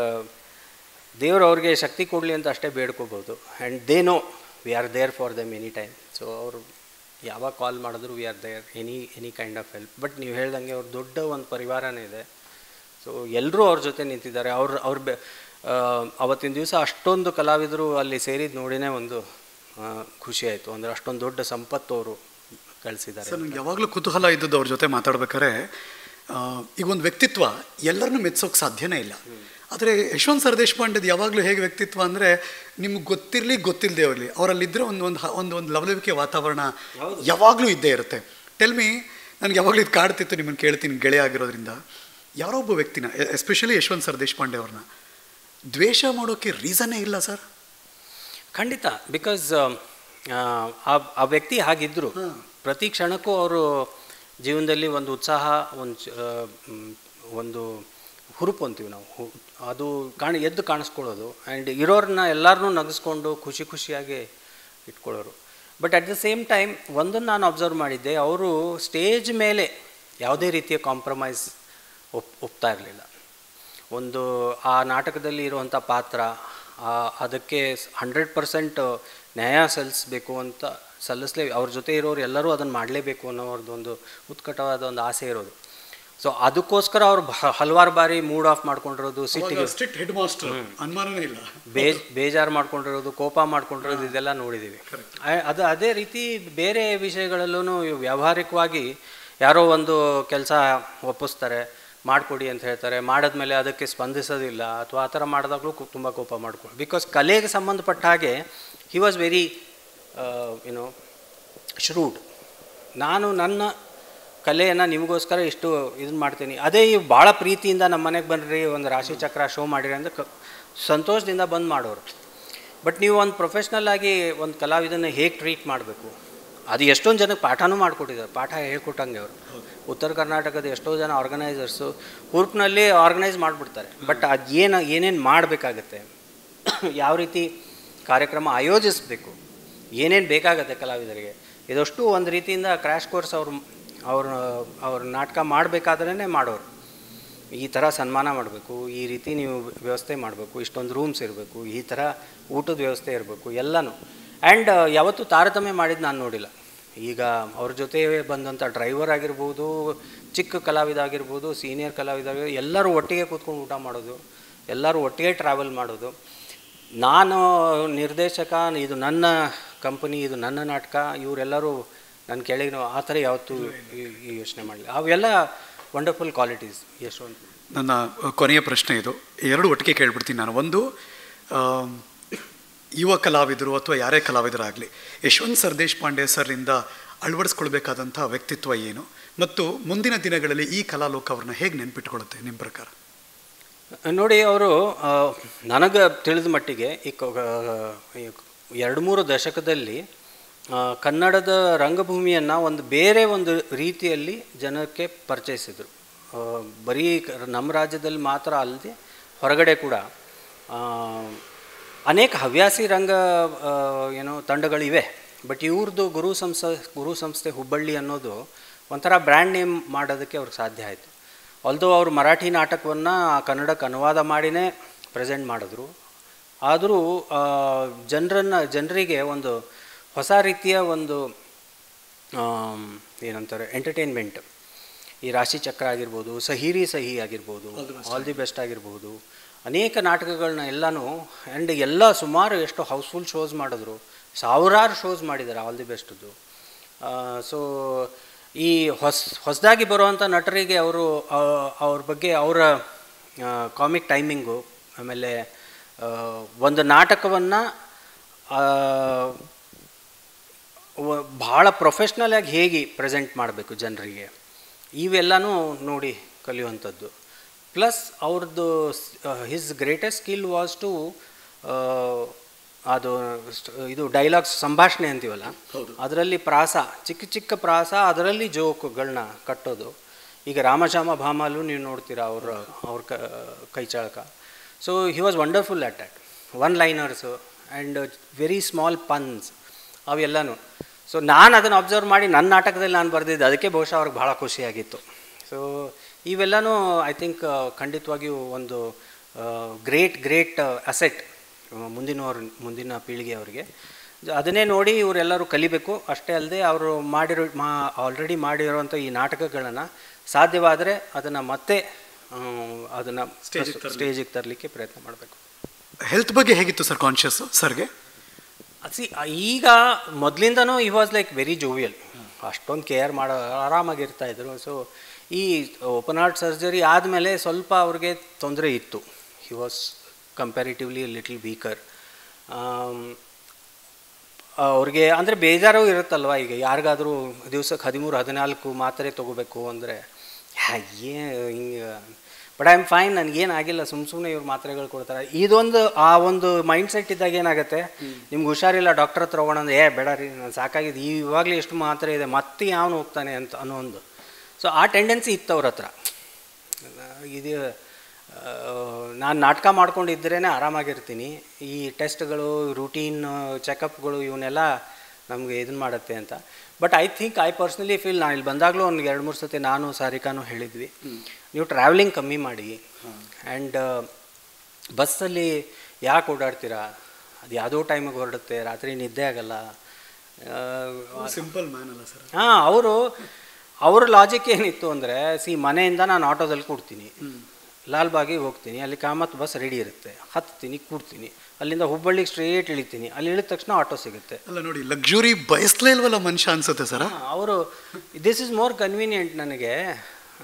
Speaker 1: ದೇವರು ಅವ್ರಿಗೆ ಶಕ್ತಿ ಕೊಡಲಿ ಅಂತ ಅಷ್ಟೇ ಬೇಡ್ಕೋಬೋದು. And they know we are there for them any time. So ಅವರು ಯಾವಾಗ ಕಾಲ್ ಮಾಡಿದ್ರು we are there, any kind of help. But ನೀವು ಹೇಳ್ದಂಗೆ ಅವ್ರ ದೊಡ್ಡ ಒಂದು ಪರಿವಾರನೇ ಇದೆ. ಸೊ ಎಲ್ಲರೂ ಅವ್ರ ಜೊತೆ ನಿಂತಿದ್ದಾರೆ. ಅವ್ರು ಅವತ್ತಿನ ದಿವಸ ಅಷ್ಟೊಂದು ಕಲಾವಿದರು ಅಲ್ಲಿ ಸೇರಿದ್ದು ನೋಡಿನೇ ಒಂದು ಖುಷಿ ಆಯಿತು. ಅಂದರೆ ಅಷ್ಟೊಂದು ದೊಡ್ಡ ಸಂಪತ್ತು ಅವರು ಕಳಿಸಿದ್ದಾರೆ.
Speaker 2: ಸರ್, ನಂಗೆ ಯಾವಾಗಲೂ ಕುತೂಹಲ ಇದ್ದದ್ದು ಅವ್ರ ಜೊತೆ ಮಾತಾಡ್ಬೇಕಾದ್ರೆ, ಈಗ ಒಂದು ವ್ಯಕ್ತಿತ್ವ ಎಲ್ಲರನ್ನೂ ಮೆಚ್ಚೋಕ್ಕೆ ಸಾಧ್ಯನೇ ಇಲ್ಲ. ಆದರೆ ಯಶವಂತ್ ಸರ್ ದೇಶಪಾಂಡೆದು ಯಾವಾಗಲೂ ಹೇಗೆ ವ್ಯಕ್ತಿತ್ವ ಅಂದರೆ, ನಿಮ್ಗೆ ಗೊತ್ತಿರಲಿ ಗೊತ್ತಿಲ್ಲದೆ ಇರಲಿ ಅವರಲ್ಲಿದ್ದರೆ ಒಂದು ಲವಲವಿಕೆ ವಾತಾವರಣ ಯಾವಾಗಲೂ ಇದ್ದೇ ಇರುತ್ತೆ. ಟೆಲ್ಮಿ, ನನಗೆ ಯಾವಾಗಲೂ ಇದು ಕಾಡ್ತಿತ್ತು, ನಿಮ್ಮನ್ನು ಕೇಳ್ತೀನಿ ಗೆಳೆಯ ಆಗಿರೋದ್ರಿಂದ. ಯಾರೋ ಒಬ್ಬ ವ್ಯಕ್ತಿನ, ಎಸ್ಪೆಷಲಿ ಯಶವಂತ್ ಸರ್ ದೇಶಪಾಂಡೆ ಅವ್ರನ್ನ ದ್ವೇಷ ಮಾಡೋಕ್ಕೆ ರೀಸನ್ನೇ ಇಲ್ಲ ಸರ್.
Speaker 1: ಖಂಡಿತ. ಬಿಕಾಸ್ ಆ ವ್ಯಕ್ತಿ ಹಾಗಿದ್ದರು. ಪ್ರತಿ ಕ್ಷಣಕ್ಕೂ ಅವರು ಜೀವನದಲ್ಲಿ ಒಂದು ಉತ್ಸಾಹ, ಒಂದು ಹುರುಪು ಅಂತೀವಿ ನಾವು, ಅದು ಎದ್ದು ಕಾಣಿಸ್ಕೊಳ್ಳೋದು. ಆ್ಯಂಡ್ ಇರೋರನ್ನ ಎಲ್ಲರನ್ನೂ ನಗಿಸ್ಕೊಂಡು ಖುಷಿಯಾಗಿ ಇಟ್ಕೊಳ್ಳೋರು. But at the same time ಒಂದನ್ನು ನಾನು ಅಬ್ಸರ್ವ್ ಮಾಡಿದ್ದೆ, ಅವರು ಸ್ಟೇಜ್ ಮೇಲೆ ಯಾವುದೇ ರೀತಿಯ ಕಾಂಪ್ರಮೈಸ್ ಒಪ್ತಾ ಇರಲಿಲ್ಲ. ಆ ನಾಟಕದಲ್ಲಿ ಇರುವಂಥ ಪಾತ್ರ, ಅದಕ್ಕೆ 100% ನ್ಯಾಯ ಸಲ್ಲಿಸಬೇಕು ಅಂತ ಅವ್ರ ಜೊತೆ ಇರೋರು ಎಲ್ಲರೂ ಅದನ್ನು ಮಾಡಲೇಬೇಕು ಅನ್ನೋರ್ದು ಒಂದು ಉತ್ಕಟವಾದ ಒಂದು ಆಸೆ ಇರೋದು. ಸೊ ಅದಕ್ಕೋಸ್ಕರ ಅವ್ರು ಹಲವಾರು ಬಾರಿ ಮೂಡ್ ಆಫ್ ಮಾಡ್ಕೊಂಡಿರೋದು, ಸಿಟ್ಟಿಗೆ ಬೇಜಾರು ಮಾಡ್ಕೊಂಡಿರೋದು, ಕೋಪ ಮಾಡ್ಕೊಂಡಿರೋದು, ಇದೆಲ್ಲ ನೋಡಿದ್ದೀವಿ. ಅದೇ ರೀತಿ ಬೇರೆ ವಿಷಯಗಳಲ್ಲೂ ವ್ಯಾವಹಾರಿಕವಾಗಿ ಯಾರೋ ಒಂದು ಕೆಲಸ ಒಪ್ಪಿಸ್ತಾರೆ, ಮಾಡಿಕೊಡಿ ಅಂತ ಹೇಳ್ತಾರೆ, ಮಾಡಿದ್ಮೇಲೆ ಅದಕ್ಕೆ ಸ್ಪಂದಿಸೋದಿಲ್ಲ ಅಥವಾ ಆ ಥರ ಮಾಡಿದಾಗಲೂ ತುಂಬ ಕೋಪ ಮಾಡ್ಕೊಂಡು. ಬಿಕಾಸ್ ಕಲೆಗೆ ಸಂಬಂಧಪಟ್ಟ ಹಾಗೆ ಹಿ ವಾಸ್ ವೆರಿ ಶ್ರೂಡ್. ನಾನು ನನ್ನ ಕಲೆಯನ್ನು ನಿಮಗೋಸ್ಕರ ಇಷ್ಟು ಇದನ್ನು ಮಾಡ್ತೀನಿ, ಅದೇ ಭಾಳ ಪ್ರೀತಿಯಿಂದ ನಮ್ಮ ಮನೆಗೆ ಬನ್ನಿರಿ, ಒಂದು ರಾಶಿ ಚಕ್ರ ಶೋ ಮಾಡಿರಿ ಅಂದರೆ ಸಂತೋಷದಿಂದ ಬಂದು ಮಾಡೋರು. ಬಟ್ ನೀವು ಒಂದು ಪ್ರೊಫೆಷ್ನಲ್ ಆಗಿ ಒಂದು ಕಲಾವಿದನ್ನು ಹೇಗೆ ಟ್ರೀಟ್ ಮಾಡಬೇಕು, ಅದು ಎಷ್ಟೊಂದು ಜನಕ್ಕೆ ಪಾಠನೂ ಮಾಡಿಕೊಟ್ಟಿದ್ದಾರೆ, ಪಾಠ ಹೇಳ್ಕೊಟ್ಟಂಗೆ ಅವರು. ಉತ್ತರ ಕರ್ನಾಟಕದ ಎಷ್ಟೋ ಜನ ಆರ್ಗನೈಸರ್ಸು ಹುರುಪಿನಲ್ಲಿ ಆರ್ಗನೈಸ್ ಮಾಡಿಬಿಡ್ತಾರೆ. ಬಟ್ ಅದು ಏನೇನು ಮಾಡಬೇಕಾಗತ್ತೆ, ಯಾವ ರೀತಿ ಕಾರ್ಯಕ್ರಮ ಆಯೋಜಿಸಬೇಕು, ಏನೇನು ಬೇಕಾಗತ್ತೆ ಕಲಾವಿದರಿಗೆ, ಇದಷ್ಟು ಒಂದು ರೀತಿಯಿಂದ ಕ್ರ್ಯಾಶ್ ಕೋರ್ಸ್ ಅವ್ರ ನಾಟಕ ಮಾಡಬೇಕಾದ್ರೇ ಮಾಡೋರು. ಈ ಥರ ಸನ್ಮಾನ ಮಾಡಬೇಕು, ಈ ರೀತಿ ನೀವು ವ್ಯವಸ್ಥೆ ಮಾಡಬೇಕು, ಇಷ್ಟೊಂದು ರೂಮ್ಸ್ ಇರಬೇಕು, ಈ ಥರ ಊಟದ ವ್ಯವಸ್ಥೆ ಇರಬೇಕು, ಎಲ್ಲನೂ. ಆ್ಯಂಡ್ ಯಾವತ್ತೂ ತಾರತಮ್ಯ ಮಾಡಿದ್ದು ನಾನು ನೋಡಿಲ್ಲ. ಈಗ ಅವ್ರ ಜೊತೆ ಬಂದಂಥ ಡ್ರೈವರ್ ಆಗಿರ್ಬೋದು, ಚಿಕ್ಕ ಕಲಾವಿದ ಆಗಿರ್ಬೋದು, ಸೀನಿಯರ್ ಕಲಾವಿದ ಆಗಿರ್ಬೋದು, ಎಲ್ಲರೂ ಒಟ್ಟಿಗೆ ಕೂತ್ಕೊಂಡು ಊಟ ಮಾಡೋದು, ಎಲ್ಲರೂ ಒಟ್ಟಿಗೆ ಟ್ರಾವೆಲ್ ಮಾಡೋದು. ನಾನು ನಿರ್ದೇಶಕ, ಇದು ನನ್ನ ಕಂಪನಿ, ಇದು ನನ್ನ ನಾಟಕ, ಇವರೆಲ್ಲರೂ ನನ್ನ ಕೆಳಗೆ ಆ ಥರ ಯಾವತ್ತೂ ಯೋಚನೆ ಮಾಡಲಿ. ಅವೆಲ್ಲ ವಂಡರ್ಫುಲ್ ಕ್ವಾಲಿಟೀಸ್ ಯಶವಂತ್.
Speaker 2: ನನ್ನ ಕೊನೆಯ ಪ್ರಶ್ನೆ ಇದು, ಎರಡು ಒಟ್ಟಿಗೆ ಕೇಳ್ಬಿಡ್ತೀನಿ ನಾನು. ಒಂದು, ಯುವ ಕಲಾವಿದರು ಅಥವಾ ಯಾರೇ ಕಲಾವಿದರಾಗಲಿ ಯಶವಂತ್ ಸರ್ ದೇಶಪಾಂಡೆ ಸರ್ರಿಂದ ಅಳವಡಿಸ್ಕೊಳ್ಬೇಕಾದಂಥ ವ್ಯಕ್ತಿತ್ವ ಏನು ಮತ್ತು ಮುಂದಿನ ದಿನಗಳಲ್ಲಿ ಈ ಕಲಾಲೋಕ ಅವ್ರನ್ನ ಹೇಗೆ ನೆನ್ಪಿಟ್ಕೊಳ್ಳುತ್ತೆ ನಿಮ್ಮ ಪ್ರಕಾರ?
Speaker 1: ನೋಡಿ, ಅವರು ನನಗೆ ತಿಳಿದ ಮಟ್ಟಿಗೆ ಈ 2-3 ದಶಕದಲ್ಲಿ ಕನ್ನಡದ ರಂಗಭೂಮಿಯನ್ನು ಒಂದು ಬೇರೆ ಒಂದು ರೀತಿಯಲ್ಲಿ ಜನಕ್ಕೆ ಪರಿಚಯಿಸಿದರು. ಬರೀ ನಮ್ಮ ರಾಜ್ಯದಲ್ಲಿ ಮಾತ್ರ ಅಲ್ಲದೆ ಹೊರಗಡೆ ಕೂಡ ಅನೇಕ ಹವ್ಯಾಸಿ ರಂಗ ತಂಡಗಳಿವೆ. ಬಟ್ ಇವ್ರದ್ದು ಗುರು ಸಂಸ್ಥೆ ಹುಬ್ಬಳ್ಳಿ ಅನ್ನೋದು ಒಂಥರ ಬ್ರ್ಯಾಂಡ್ ನೇಮ್ ಮಾಡೋದಕ್ಕೆ ಅವ್ರಿಗೆ ಸಾಧ್ಯ ಆಯಿತು. ಆಲ್ದೋ ಅವರು ಮರಾಠಿ ನಾಟಕವನ್ನು ಕನ್ನಡಕ್ಕೆ ಅನುವಾದ ಮಾಡಿನೇ ಪ್ರೆಸೆಂಟ್ ಮಾಡಿದ್ರು. ಆದರೂ ಜನರಿಗೆ ಒಂದು ಹೊಸ ರೀತಿಯ ಒಂದು ಏನಂತಾರೆ ಎಂಟರ್ಟೈನ್ಮೆಂಟ್, ಈ ರಾಶಿ ಚಕ್ರ ಆಗಿರ್ಬೋದು, ಸಹಿ ಆಗಿರ್ಬೋದು, ಆಲ್ ದಿ ಬೆಸ್ಟ್ ಆಗಿರ್ಬೋದು, ಅನೇಕ ನಾಟಕಗಳನ್ನ ಎಲ್ಲನೂ ಆ್ಯಂಡ್ ಎಲ್ಲ ಸುಮಾರು ಎಷ್ಟು ಹೌಸ್ಫುಲ್ ಶೋಸ್ ಮಾಡಿದ್ರು, ಸಾವಿರಾರು ಶೋಸ್ ಮಾಡಿದ್ದಾರೆ ಆಲ್ ದಿ ಬೆಸ್ಟದ್ದು. ಸೊ ಈ ಹೊಸದಾಗಿ ಬರುವಂಥ ನಟರಿಗೆ ಅವ್ರ ಬಗ್ಗೆ ಅವರ ಕಾಮಿಕ್ ಟೈಮಿಂಗು, ಆಮೇಲೆ ಒಂದು ನಾಟಕವನ್ನು ಭಾಳ ಪ್ರೊಫೆಷ್ನಲಾಗಿ ಹೇಗೆ ಪ್ರೆಸೆಂಟ್ ಮಾಡಬೇಕು ಜನರಿಗೆ, ಇವೆಲ್ಲನೂ ನೋಡಿ ಕಲಿಯುವಂಥದ್ದು. ಪ್ಲಸ್ ಅವ್ರದ್ದು his greatest skill was to ಇದು ಡೈಲಾಗ್ಸ್, ಸಂಭಾಷಣೆ ಅಂತೀವಲ್ಲ, ಅದರಲ್ಲಿ ಪ್ರಾಸ, ಚಿಕ್ಕ ಪ್ರಾಸ, ಅದರಲ್ಲಿ ಜೋಕ್ಗಳನ್ನ ಕಟ್ಟೋದು. ಈಗ ರಾಮಶ್ಯಾಮ ಭಾಮಾಲು ನೀವು ನೋಡ್ತೀರಾ ಅವ್ರ ಕೈಚಾಳಕ. So he was wonderful at that. One liners and very small puns ಅವೆಲ್ಲನೂ. ಸೊ ನಾನು ಅದನ್ನು ಅಬ್ಸರ್ವ್ ಮಾಡಿ ನನ್ನ ನಾಟಕದಲ್ಲಿ ನಾನು ಬರೆದಿದ್ದೆ, ಅದಕ್ಕೆ ಬಹುಶಃ ಅವ್ರಿಗೆ ಭಾಳ ಖುಷಿಯಾಗಿತ್ತು. ಸೊ ಇವೆಲ್ಲನೂ ಐ ಥಿಂಕ್ ಖಂಡಿತವಾಗಿಯೂ ಒಂದು ಗ್ರೇಟ್ ಅಸೆಟ್ ಮುಂದಿನ ಪೀಳಿಗೆಯವರಿಗೆ. ಅದನ್ನೇ ನೋಡಿ ಇವರೆಲ್ಲರೂ ಕಲಿಬೇಕು. ಅಷ್ಟೇ ಅಲ್ಲದೆ ಅವರು ಆಲ್ರೆಡಿ ಮಾಡಿರುವಂಥ ಈ ನಾಟಕಗಳನ್ನು ಸಾಧ್ಯವಾದರೆ ಅದನ್ನು ಮತ್ತೆ ಸ್ಟೇಜಿಗೆ ತರಲಿಕ್ಕೆ ಪ್ರಯತ್ನ ಮಾಡಬೇಕು.
Speaker 2: ಹೆಲ್ತ್ ಬಗ್ಗೆ ಹೇಗಿತ್ತು ಸರ್ ಕಾನ್ಷಿಯಸ್ ಸರ್ಗೆ?
Speaker 1: ಈಗ ಮೊದಲಿಂದನೂ ಈ ವಾಸ್ ಲೈಕ್ ವೆರಿ ಜೋವಿಯಲ್, ಅಷ್ಟೊಂದು ಕೇರ್ ಮಾಡೋ ಆರಾಮಾಗಿರ್ತಾಯಿದ್ರು. ಸೊ ಈ ಓಪನ್ ಹಾರ್ಟ್ ಸರ್ಜರಿ ಆದಮೇಲೆ ಸ್ವಲ್ಪ ಅವ್ರಿಗೆ ತೊಂದರೆ ಇತ್ತು. He was comparatively little weaker. ಅವ್ರಿಗೆ ಅಂದರೆ ಬೇಜಾರು ಇರುತ್ತಲ್ವ, ಈಗ ಯಾರಿಗಾದರೂ ದಿವ್ಸಕ್ಕೆ 13-14 ಮಾತ್ರೆ ತೊಗೋಬೇಕು ಅಂದರೆ ಹಿಂಗೆ. ಬಟ್ ಐ ಆಮ್ ಫೈನ್, ನನಗೇನಾಗಿಲ್ಲ, ಸುಮ್ಮನೆ ಇವ್ರು ಮಾತ್ರೆಗಳು ಕೊಡ್ತಾರೆ. ಇದೊಂದು ಒಂದು ಮೈಂಡ್ ಸೆಟ್ ಇದ್ದಾಗ ಏನಾಗುತ್ತೆ, ನಿಮ್ಗೆ ಹುಷಾರಿಲ್ಲ ಡಾಕ್ಟರ್ ಹತ್ರ ಹೋಗೋಣ ಅಂದರೆ ಬೇಡ ರೀ ನಾನು ಸಾಕಾಗಿದೆ, ಇವಾಗಲೇ ಎಷ್ಟು ಮಾತ್ರೆ ಇದೆ ಮತ್ತೆ ಯಾವನು ಹೋಗ್ತಾನೆ ಅಂತ ಅನ್ನೋ ಒಂದು. ಸೊ ಆ ಟೆಂಡೆನ್ಸಿ ಇತ್ತು ಅವ್ರ ಹತ್ರ. ಇದು ನಾನು ನಾಟಕ ಮಾಡ್ಕೊಂಡಿದ್ರೇ ಆರಾಮಾಗಿರ್ತೀನಿ, ಈ ಟೆಸ್ಟ್ಗಳು, ರೂಟೀನ್ ಚೆಕಪ್ಗಳು ಇವನ್ನೆಲ್ಲ ನಮಗೆ ಇದನ್ನು ಮಾಡುತ್ತೆ ಅಂತ. But I think I personally feel, ನಾನು ಇಲ್ಲಿ ಬಂದಾಗಲೂ ಒಂದು 2-3 ಸತಿ ನಾನು ಸಾರಿಕಾನು ಹೇಳಿದ್ವಿ, ನೀವು ಟ್ರಾವೆಲಿಂಗ್ ಕಮ್ಮಿ ಮಾಡಿ ಆ್ಯಂಡ್ ಬಸ್ಸಲ್ಲಿ ಯಾಕೆ ಓಡಾಡ್ತೀರಾ, ಅದು ಯಾವುದೋ ಟೈಮಿಗೆ ಹೊರಡುತ್ತೆ, ರಾತ್ರಿ ನಿದ್ದೆ ಆಗಲ್ಲ.
Speaker 2: ಸಿಂಪಲ್ ಮ್ಯಾನ್ ಅಲ್ಲ ಸರ್.
Speaker 1: ಅವ್ರ ಲಾಜಿಕ್ ಏನಿತ್ತು ಅಂದರೆ, ಮನೆಯಿಂದ ನಾನು ಆಟೋದಲ್ಲಿ ಕೂಡ್ತೀನಿ, ಲಾಲ್ಬಾಗಿಗೆ ಹೋಗ್ತೀನಿ, ಅಲ್ಲಿ ಕಾಮತ್ ಬಸ್ ರೆಡಿ ಇರುತ್ತೆ, ಹತ್ತೀನಿ, ಕೂಡ್ತೀನಿ, ಅಲ್ಲಿಂದ ಹುಬ್ಬಳ್ಳಿಗೆ ಸ್ಟ್ರೇಟ್ ಇಳಿತೀನಿ, ಅಲ್ಲಿ ಇಳಿದ ತಕ್ಷಣ ಆಟೋ ಸಿಗುತ್ತೆ.
Speaker 2: ಅಲ್ಲ ನೋಡಿ, ಲಕ್ಸುರಿ ಬಯಸ್ಲೇ ಇಲ್ವಲ್ಲ ಮನುಷ್ಯ ಅನ್ಸುತ್ತೆ ಸರ್.
Speaker 1: ಅವರು ದಿಸ್ ಇಸ್ ಮೋರ್ ಕನ್ವೀನಿಯೆಂಟ್ ನನಗೆ.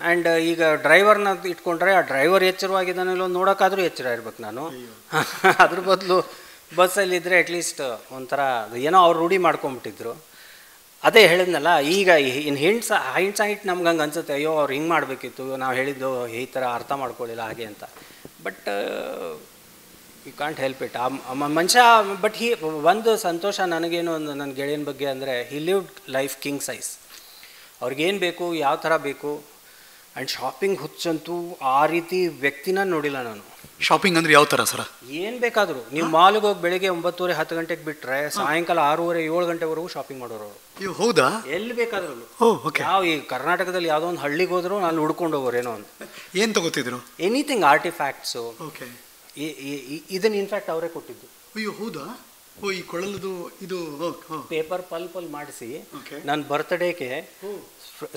Speaker 1: ಆ್ಯಂಡ್ ಈಗ ಡ್ರೈವರ್ನ ಇಟ್ಕೊಂಡ್ರೆ ಆ ಡ್ರೈವರ್ ಎಚ್ಚರವಾಗಿದ್ದಾನೆಲ್ಲೋ ನೋಡೋಕ್ಕಾದ್ರೂ ಎಚ್ಚರ ಇರ್ಬೇಕು ನಾನು. ಅದ್ರ ಬದಲು ಬಸ್ಸಲ್ಲಿದ್ದರೆ ಅಟ್ಲೀಸ್ಟ್ ಒಂಥರ ಏನೋ ಅವ್ರು ರೂಢಿ ಮಾಡ್ಕೊಂಬಿಟ್ಟಿದ್ರು. ಅದೇ ಹೇಳಿದ್ನಲ್ಲ, ಈಗ ಇನ್ ಹೈಂಡ್ಸೈಟ್ ನಮ್ಗೆ ಹಂಗೆ ಅನ್ಸುತ್ತೆ, ಅಯ್ಯೋ ಅವ್ರು ಹಿಂಗೆ ಮಾಡಬೇಕಿತ್ತು, ನಾವು ಹೇಳಿದ್ದು ಈ ಥರ ಅರ್ಥ ಮಾಡ್ಕೊಳ್ಳಿಲ್ಲ ಹಾಗೆ ಅಂತ. But you can't help it. ಆ ಮನುಷ್ಯ, ಬಟ್ ಒಂದು ಸಂತೋಷ ನನಗೇನು ನನ್ನ ಗೆಳೆಯನ ಬಗ್ಗೆ ಅಂದರೆ, ಹಿ ಲಿವ್ಡ್ ಲೈಫ್ ಕಿಂಗ್ ಸೈಜ್. ಅವ್ರಿಗೇನು ಬೇಕು, ಯಾವ ಥರ ಬೇಕು. ಆ್ಯಂಡ್ ಶಾಪಿಂಗ್ ಹುಚ್ಚಂತೂ ಆ ರೀತಿ ವ್ಯಕ್ತಿನ ನೋಡಿಲ್ಲ ನಾನು.
Speaker 2: ಶಾಪಿಂಗ್ ಅಂದರೆ ಯಾವ ಥರ ಸರ? ಏನು
Speaker 1: ಬೇಕಾದರೂ ನೀವು ಮಾಲ್ಗೆ ಹೋಗಿ ಬೆಳಿಗ್ಗೆ 9:30-10 ಗಂಟೆಗೆ ಬಿಟ್ಟರೆ ಸಾಯಂಕಾಲ 6:30-7 ಗಂಟೆವರೆಗೂ ಶಾಪಿಂಗ್ ಮಾಡೋರು ಅವರು.
Speaker 2: ಹೌದಾ?
Speaker 1: ಎಲ್ಲಿ ಬೇಕಾದ್ರೂ.
Speaker 2: ಯಾವ
Speaker 1: ಈ ಕರ್ನಾಟಕದಲ್ಲಿ ಯಾವುದೋ ಒಂದು ಹಳ್ಳಿಗೆ ಹೋದ್ರು ನಾನು ಹುಡ್ಕೊಂಡು ಹೋಗೋರು ಏನೋ ಅಂತ.
Speaker 2: ಏನು ತಗೋತಿದ್ರು?
Speaker 1: ಎನಿಥಿಂಗ್ ಆರ್ಟಿಫ್ಯಾಕ್ಟ್ಸು. ಇದನ್ನು ಇನ್ಫ್ಯಾಕ್ಟ್ ಅವರೇ ಕೊಟ್ಟಿದ್ದು.
Speaker 2: ಅಯ್ಯೋ ಹೌದಾ? ಈ ಕೊಳಲದು ಇದು
Speaker 1: ಪೇಪರ್ ಪಲ್ಪಲ್ಲಿ ಮಾಡಿಸಿ ನನ್ನ ಬರ್ತ್ಡೇಗೆ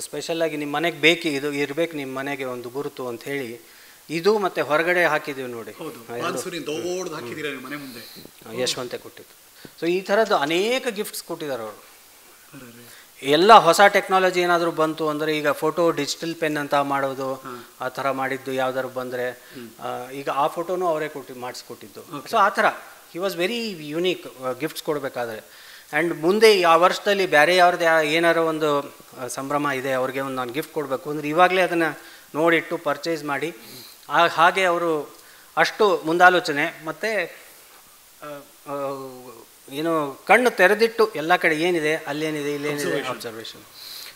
Speaker 1: ಸ್ಪೆಷಲ್ಲಾಗಿ ನಿಮ್ಮ ಮನೆಗೆ ಬೇಕು, ಇದು ಇರಬೇಕು ನಿಮ್ಮ ಮನೆಗೆ ಒಂದು ಗುರುತು ಅಂತ ಹೇಳಿ ಇದು ಮತ್ತೆ ಹೊರಗಡೆ ಹಾಕಿದ್ದೀವಿ ನೋಡಿ, ಯಶವಂತೆ ಕೊಟ್ಟಿದ್ದು. ಸೊ ಈ ಥರದ್ದು ಅನೇಕ ಗಿಫ್ಟ್ಸ್ ಕೊಟ್ಟಿದ್ದಾರೆ ಅವರು. ಎಲ್ಲ ಹೊಸ ಟೆಕ್ನಾಲಜಿ ಏನಾದರೂ ಬಂತು ಅಂದರೆ, ಈಗ ಫೋಟೋ ಡಿಜಿಟಲ್ ಪೆನ್ ಅಂತ ಮಾಡೋದು, ಆ ಥರ ಮಾಡಿದ್ದು ಯಾವ್ದಾದ್ರು ಬಂದರೆ, ಈಗ ಆ ಫೋಟೋನು ಅವರೇ ಮಾಡಿಸ್ಕೊಟ್ಟಿದ್ದು. ಸೊ ಆ ಥರ ಹಿ ವಾಸ್ ವೆರಿ ಯುನೀಕ್ ಗಿಫ್ಟ್ಸ್ ಕೊಡಬೇಕಾದ್ರೆ. ಆ್ಯಂಡ್ ಮುಂದೆ ಆ ವರ್ಷದಲ್ಲಿ ಬೇರೆ ಯಾವ್ದು ಏನಾರು ಒಂದು ಸಂಭ್ರಮ ಇದೆ ಅವ್ರಿಗೆ ಒಂದು ನಾನು ಗಿಫ್ಟ್ ಕೊಡಬೇಕು ಅಂದರೆ ಇವಾಗಲೇ ಅದನ್ನು ನೋಡಿಟ್ಟು ಪರ್ಚೇಸ್ ಮಾಡಿ ಹಾಗೆ ಅವರು ಅಷ್ಟು ಮುಂದಾಲೋಚನೆ ಮತ್ತು ಏನು ಕಣ್ಣು ತೆರೆದಿಟ್ಟು ಎಲ್ಲ ಕಡೆ ಏನಿದೆ ಅಲ್ಲೇನಿದೆ ಇಲ್ಲೇನಿದೆ ಅಬ್ಸರ್ವೇಷನ್.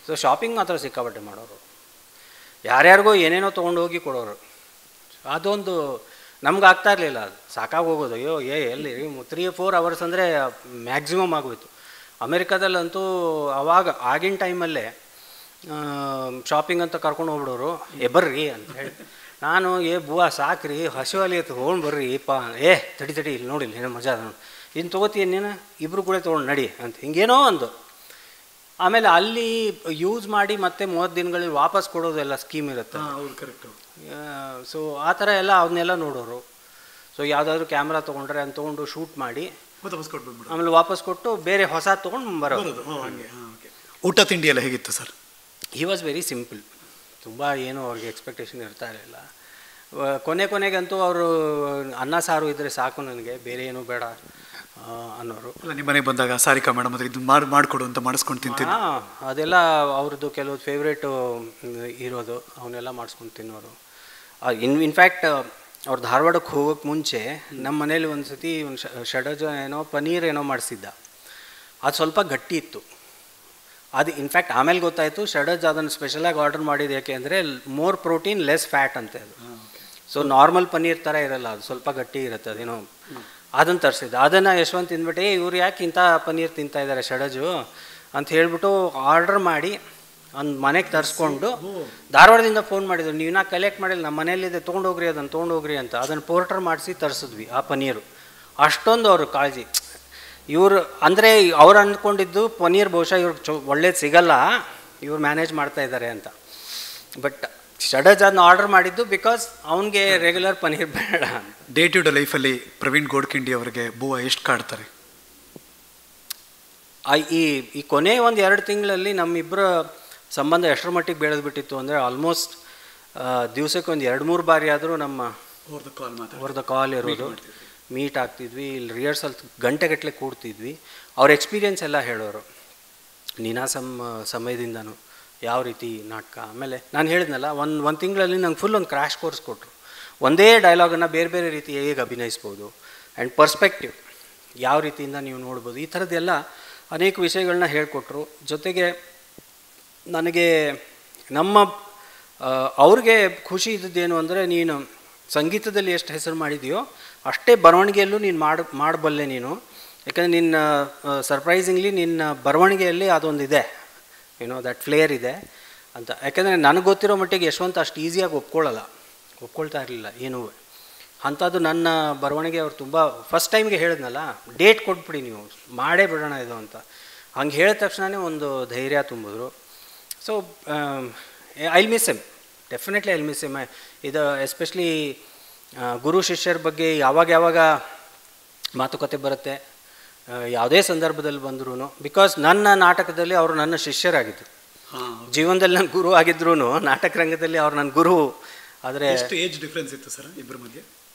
Speaker 1: ಸೊ ಶಾಪಿಂಗ್ ಮಾತ್ರ ಸಿಕ್ಕಾಪಟ್ಟೆ ಮಾಡೋರು, ಯಾರ್ಯಾರಿಗೋ ಏನೇನೋ ತೊಗೊಂಡು ಹೋಗಿ ಕೊಡೋರು. ಅದೊಂದು ನಮ್ಗೆ ಆಗ್ತಾ ಇರಲಿಲ್ಲ, ಅದು ಸಾಕಾಗಿ ಹೋಗೋದು. ಅಯ್ಯೋ ಎಲ್ಲಿ 3-4 ಅವರ್ಸ್ ಅಂದರೆ ಮ್ಯಾಕ್ಸಿಮಮ್ ಆಗೋಯ್ತು. ಅಮೇರಿಕಾದಲ್ಲಂತೂ ಆಗಿನ ಟೈಮಲ್ಲೇ ಶಾಪಿಂಗ್ ಅಂತ ಕರ್ಕೊಂಡು ಹೋಗ್ಬಿಡೋರು, ಬರ್ರಿ ಅಂತ ಹೇಳಿ. ನಾನು ಬುವಾ ಸಾಕ್ರಿ ಹಸಿವಲ್ಲಿ ತೊಗೊಂಡು ಬರ್ರಿ ತಡಿ ಇಲ್ಲಿ ನೋಡಿಲ್ಲ ಏನೋ ಮಜಾ ಅದ, ಇನ್ನು ತೊಗೋತೀನಿ ನೀನು ಇಬ್ಬರು ಕೂಡ ತೊಗೊಂಡು ನಡಿ ಅಂತ ಹಿಂಗೇನೋ ಒಂದು. ಆಮೇಲೆ ಅಲ್ಲಿ ಯೂಸ್ ಮಾಡಿ ಮತ್ತೆ 30 ದಿನಗಳಲ್ಲಿ ವಾಪಸ್ ಕೊಡೋದೆಲ್ಲ ಸ್ಕೀಮ್ ಇರುತ್ತೆ. ಸೊ ಆ ಥರ ಎಲ್ಲ ಅವನ್ನೆಲ್ಲ ನೋಡೋರು. ಸೊ ಯಾವುದಾದ್ರೂ ಕ್ಯಾಮ್ರಾ ತೊಗೊಂಡ್ರೆ ಅಂತ ತೊಗೊಂಡು ಶೂಟ್ ಮಾಡಿ ಆಮೇಲೆ ವಾಪಸ್ ಕೊಟ್ಟು ಬೇರೆ ಹೊಸ ತೊಗೊಂಡು ಬರೋದು.
Speaker 2: ಊಟ ತಿಂಡಿ ಎಲ್ಲ ಹೇಗಿತ್ತು sir?
Speaker 1: He was very simple, ತುಂಬ ಏನು ಅವ್ರಿಗೆ ಎಕ್ಸ್ಪೆಕ್ಟೇಷನ್ ಇರ್ತಾ ಇರಲಿಲ್ಲ. ಕೊನೆಗಂತೂ ಅವರು ಅನ್ನ ಸಾರು ಇದ್ದರೆ ಸಾಕು ನನಗೆ, ಬೇರೆ ಏನೂ ಬೇಡ ಅನ್ನೋರು.
Speaker 2: ನಿಮ್ಮ ಮನೆಗೆ ಬಂದಾಗ ಸಾರಿಕಾ ಮೇಡಮ್ ಇದು ಮಾಡಿಕೊಡು ಅಂತ ಮಾಡಿಸ್ಕೊಂಡು ತಿಂತೀನಿ.
Speaker 1: ಅದೆಲ್ಲ ಅವ್ರದ್ದು ಕೆಲವು ಫೇವ್ರೇಟು ಇರೋದು, ಅವನ್ನೆಲ್ಲ ಮಾಡಿಸ್ಕೊಂಡು ತಿನ್ನೋರು. ಇನ್ಫ್ಯಾಕ್ಟ್ ಅವ್ರು ಧಾರವಾಡಕ್ಕೆ ಹೋಗೋಕ್ಕೆ ಮುಂಚೆ ನಮ್ಮ ಮನೇಲಿ ಒಂದು ಸತಿ ಒಂದು ಷಡಜ ಏನೋ ಪನ್ನೀರ್ ಏನೋ ಮಾಡಿಸಿದ್ದ. ಅದು ಸ್ವಲ್ಪ ಗಟ್ಟಿ ಇತ್ತು. ಅದು ಇನ್ಫ್ಯಾಕ್ಟ್ ಆಮೇಲೆ ಗೊತ್ತಾಯಿತು ಷಡಜ್ ಅದನ್ನು ಸ್ಪೆಷಲಾಗಿ ಆರ್ಡರ್ ಮಾಡಿದ್ದು ಯಾಕೆ ಅಂದರೆ ಮೋರ್ ಪ್ರೋಟೀನ್ ಲೆಸ್ ಫ್ಯಾಟ್ ಅಂತೆ ಅದು. ಸೊ ನಾರ್ಮಲ್ ಪನ್ನೀರ್ ಥರ ಇರಲ್ಲ, ಅದು ಸ್ವಲ್ಪ ಗಟ್ಟಿ ಇರುತ್ತೆ. ಅದೇನೋ ಅದನ್ನು ತರಿಸಿದ್ದ. ಅದನ್ನು ಯಶವಂತ್ ತಿಂದ್ಬಿಟ್ಟು ಇವ್ರು ಯಾಕೆ ಇಂಥ ಪನ್ನೀರ್ ತಿಂತಾಯಿದ್ದಾರೆ ಷಡಜು ಅಂತ ಹೇಳ್ಬಿಟ್ಟು ಆರ್ಡರ್ ಮಾಡಿ ಒಂದು ಮನೆಗೆ ತರಿಸ್ಕೊಂಡು ಧಾರವಾಡದಿಂದ ಫೋನ್ ಮಾಡಿದ್ರು, ನೀವು ನಾ ಕಲೆಕ್ಟ್ ಮಾಡಿಲ್ಲ, ನಮ್ಮ ಮನೇಲಿದೆ ತೊಗೊಂಡೋಗ್ರಿ ತೊಗೊಂಡೋಗ್ರಿ ಅಂತ. ಅದನ್ನು ಪೋರ್ಟರ್ ಮಾಡಿಸಿ ತರಿಸಿದ್ವಿ ಆ ಪನ್ನೀರು. ಅಷ್ಟೊಂದು ಅವರು ಕಾಳಜಿ. ಇವರು ಅಂದರೆ ಅವ್ರು ಅಂದ್ಕೊಂಡಿದ್ದು ಪನ್ನೀರ್ ಬಹುಶಃ ಇವ್ರಿಗೆ ಒಳ್ಳೇದು ಸಿಗಲ್ಲ, ಇವ್ರು ಮ್ಯಾನೇಜ್ ಮಾಡ್ತಾ ಇದ್ದಾರೆ ಅಂತ. ಬಟ್ ಷಡಜ್ ಅದನ್ನ ಆರ್ಡರ್ ಮಾಡಿದ್ದು ಬಿಕಾಸ್ ಅವನಿಗೆ ರೆಗ್ಯುಲರ್ ಪನ್ನೀರ್ ಬೇಡ.
Speaker 2: ಡೇ ಟು ಡೇ ಲೈಫಲ್ಲಿ ಪ್ರವೀಣ್ ಗೋಡ್ಖಿಂಡಿ ಅವರಿಗೆ ಬುವಾ ಎಷ್ಟು ಕಾಡ್ತಾರೆ?
Speaker 1: ಈ ಕೊನೆ ಒಂದು 2 ತಿಂಗಳಲ್ಲಿ ನಮ್ಮಿಬ್ಬರ ಸಂಬಂಧ ಎಷ್ಟರ ಮಟ್ಟಿಗೆ ಬೆಳೆದ್ಬಿಟ್ಟಿತ್ತು ಅಂದರೆ ಆಲ್ಮೋಸ್ಟ್ ದಿವಸಕ್ಕೆ ಒಂದು 2-3 ಬಾರಿ ಆದರೂ ನಮ್ಮ ಓವರ್ ದ ಕಾಲ್ ಇರೋದು, ಮೀಟ್ ಆಗ್ತಿದ್ವಿ. ಇಲ್ಲಿ ರಿಹರ್ಸಲ್ ಗಂಟೆಗಟ್ಟಲೆ ಕೂಡ್ತಿದ್ವಿ. ಅವ್ರ ಎಕ್ಸ್ಪೀರಿಯೆನ್ಸ್ ಎಲ್ಲ ಹೇಳೋರು, ನೀನಾಸಂ ಸಮಯದಿಂದನೂ ಯಾವ ರೀತಿ ನಾಟಕ. ಆಮೇಲೆ ನಾನು ಹೇಳಿದ್ನಲ್ಲ ಒಂದು ತಿಂಗಳಲ್ಲಿ ನಂಗೆ ಫುಲ್ ಒಂದು ಕ್ರ್ಯಾಶ್ ಕೋರ್ಸ್ ಕೊಟ್ಟರು. ಒಂದೇ ಡೈಲಾಗನ್ನು ಬೇರೆ ಬೇರೆ ರೀತಿ ಹೇಗೆ ಅಭಿನಯಿಸ್ಬೋದು ಆ್ಯಂಡ್ ಪರ್ಸ್ಪೆಕ್ಟಿವ್ ಯಾವ ರೀತಿಯಿಂದ ನೀವು ನೋಡ್ಬೋದು, ಈ ಥರದ್ದೆಲ್ಲ ಅನೇಕ ವಿಷಯಗಳನ್ನ ಹೇಳಿಕೊಟ್ರು. ಜೊತೆಗೆ ನನಗೆ ಅವ್ರಿಗೆ ಖುಷಿ ಇದ್ದದ್ದೇನು ಅಂದರೆ, ನೀನು ಸಂಗೀತದಲ್ಲಿ ಎಷ್ಟು ಹೆಸರು ಮಾಡಿದೆಯೋ ಅಷ್ಟೇ ಬರವಣಿಗೆಯಲ್ಲೂ ನೀನು ಮಾಡಬಲ್ಲೆ ನೀನು. ಯಾಕಂದರೆ ನಿನ್ನ ಸರ್ಪ್ರೈಸಿಂಗ್ಲಿ ನಿನ್ನ ಬರವಣಿಗೆಯಲ್ಲಿ ಅದೊಂದಿದೆ, ಏನೋ ದಟ್ ಫ್ಲೇರ್ ಇದೆ ಅಂತ. ಯಾಕೆಂದರೆ ನನಗೆ ಗೊತ್ತಿರೋ ಮಟ್ಟಿಗೆ ಯಶವಂತ ಅಷ್ಟು ಈಸಿಯಾಗಿ ಒಪ್ಕೊಳ್ತಾ ಇರಲಿಲ್ಲ ಏನೂ ಅಂಥದ್ದು. ನನ್ನ ಬರವಣಿಗೆ ಅವ್ರು ತುಂಬ ಫಸ್ಟ್ ಟೈಮ್ಗೆ ಹೇಳಿದ್ನಲ್ಲ, ಡೇಟ್ ಕೊಟ್ಬಿಡಿ ನೀವು ಮಾಡೇ ಬಿಡೋಣ ಇದು ಅಂತ. ಹಂಗೆ ಹೇಳಿದ ತಕ್ಷಣವೇ ಒಂದು ಧೈರ್ಯ ತುಂಬಿದ್ರು. So I'll miss M, definitely I'll miss M. ಇದು ಎಸ್ಪೆಷಲಿ ಗುರು ಶಿಷ್ಯರ ಬಗ್ಗೆ ಯಾವಾಗ ಮಾತುಕತೆ ಬರುತ್ತೆ, ಯಾವುದೇ ಸಂದರ್ಭದಲ್ಲಿ ಬಂದ್ರೂ. ಬಿಕಾಸ್ ನನ್ನ ನಾಟಕದಲ್ಲಿ ಅವರು ನನ್ನ ಶಿಷ್ಯರಾಗಿದ್ದರು, ಜೀವನದಲ್ಲಿ ನನ್ನ ಗುರು ಆಗಿದ್ರು. ನಾಟಕ ರಂಗದಲ್ಲಿ ಅವ್ರು ನನ್ನ ಗುರು. ಆದರೆ
Speaker 2: ಎಷ್ಟು ಏಜ್ ಡಿಫ್ರೆನ್ಸ್ ಇತ್ತು ಸರ್ ಇಬ್ಬರ ಮಧ್ಯೆ?